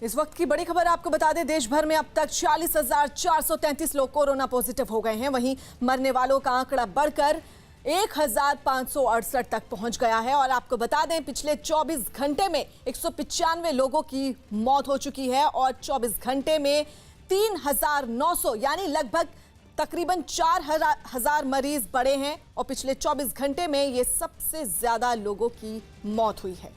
इस वक्त की बड़ी खबर आपको बता दें, देश भर में अब तक 46,433 लोग कोरोना पॉजिटिव हो गए हैं। वहीं मरने वालों का आंकड़ा बढ़कर 1,568 तक पहुंच गया है। और आपको बता दें, पिछले 24 घंटे में 195 लोगों की मौत हो चुकी है और 24 घंटे में 3,900 यानी लगभग तकरीबन 4,000 मरीज बढ़े हैं और पिछले 24 घंटे में ये सबसे ज्यादा लोगों की मौत हुई है।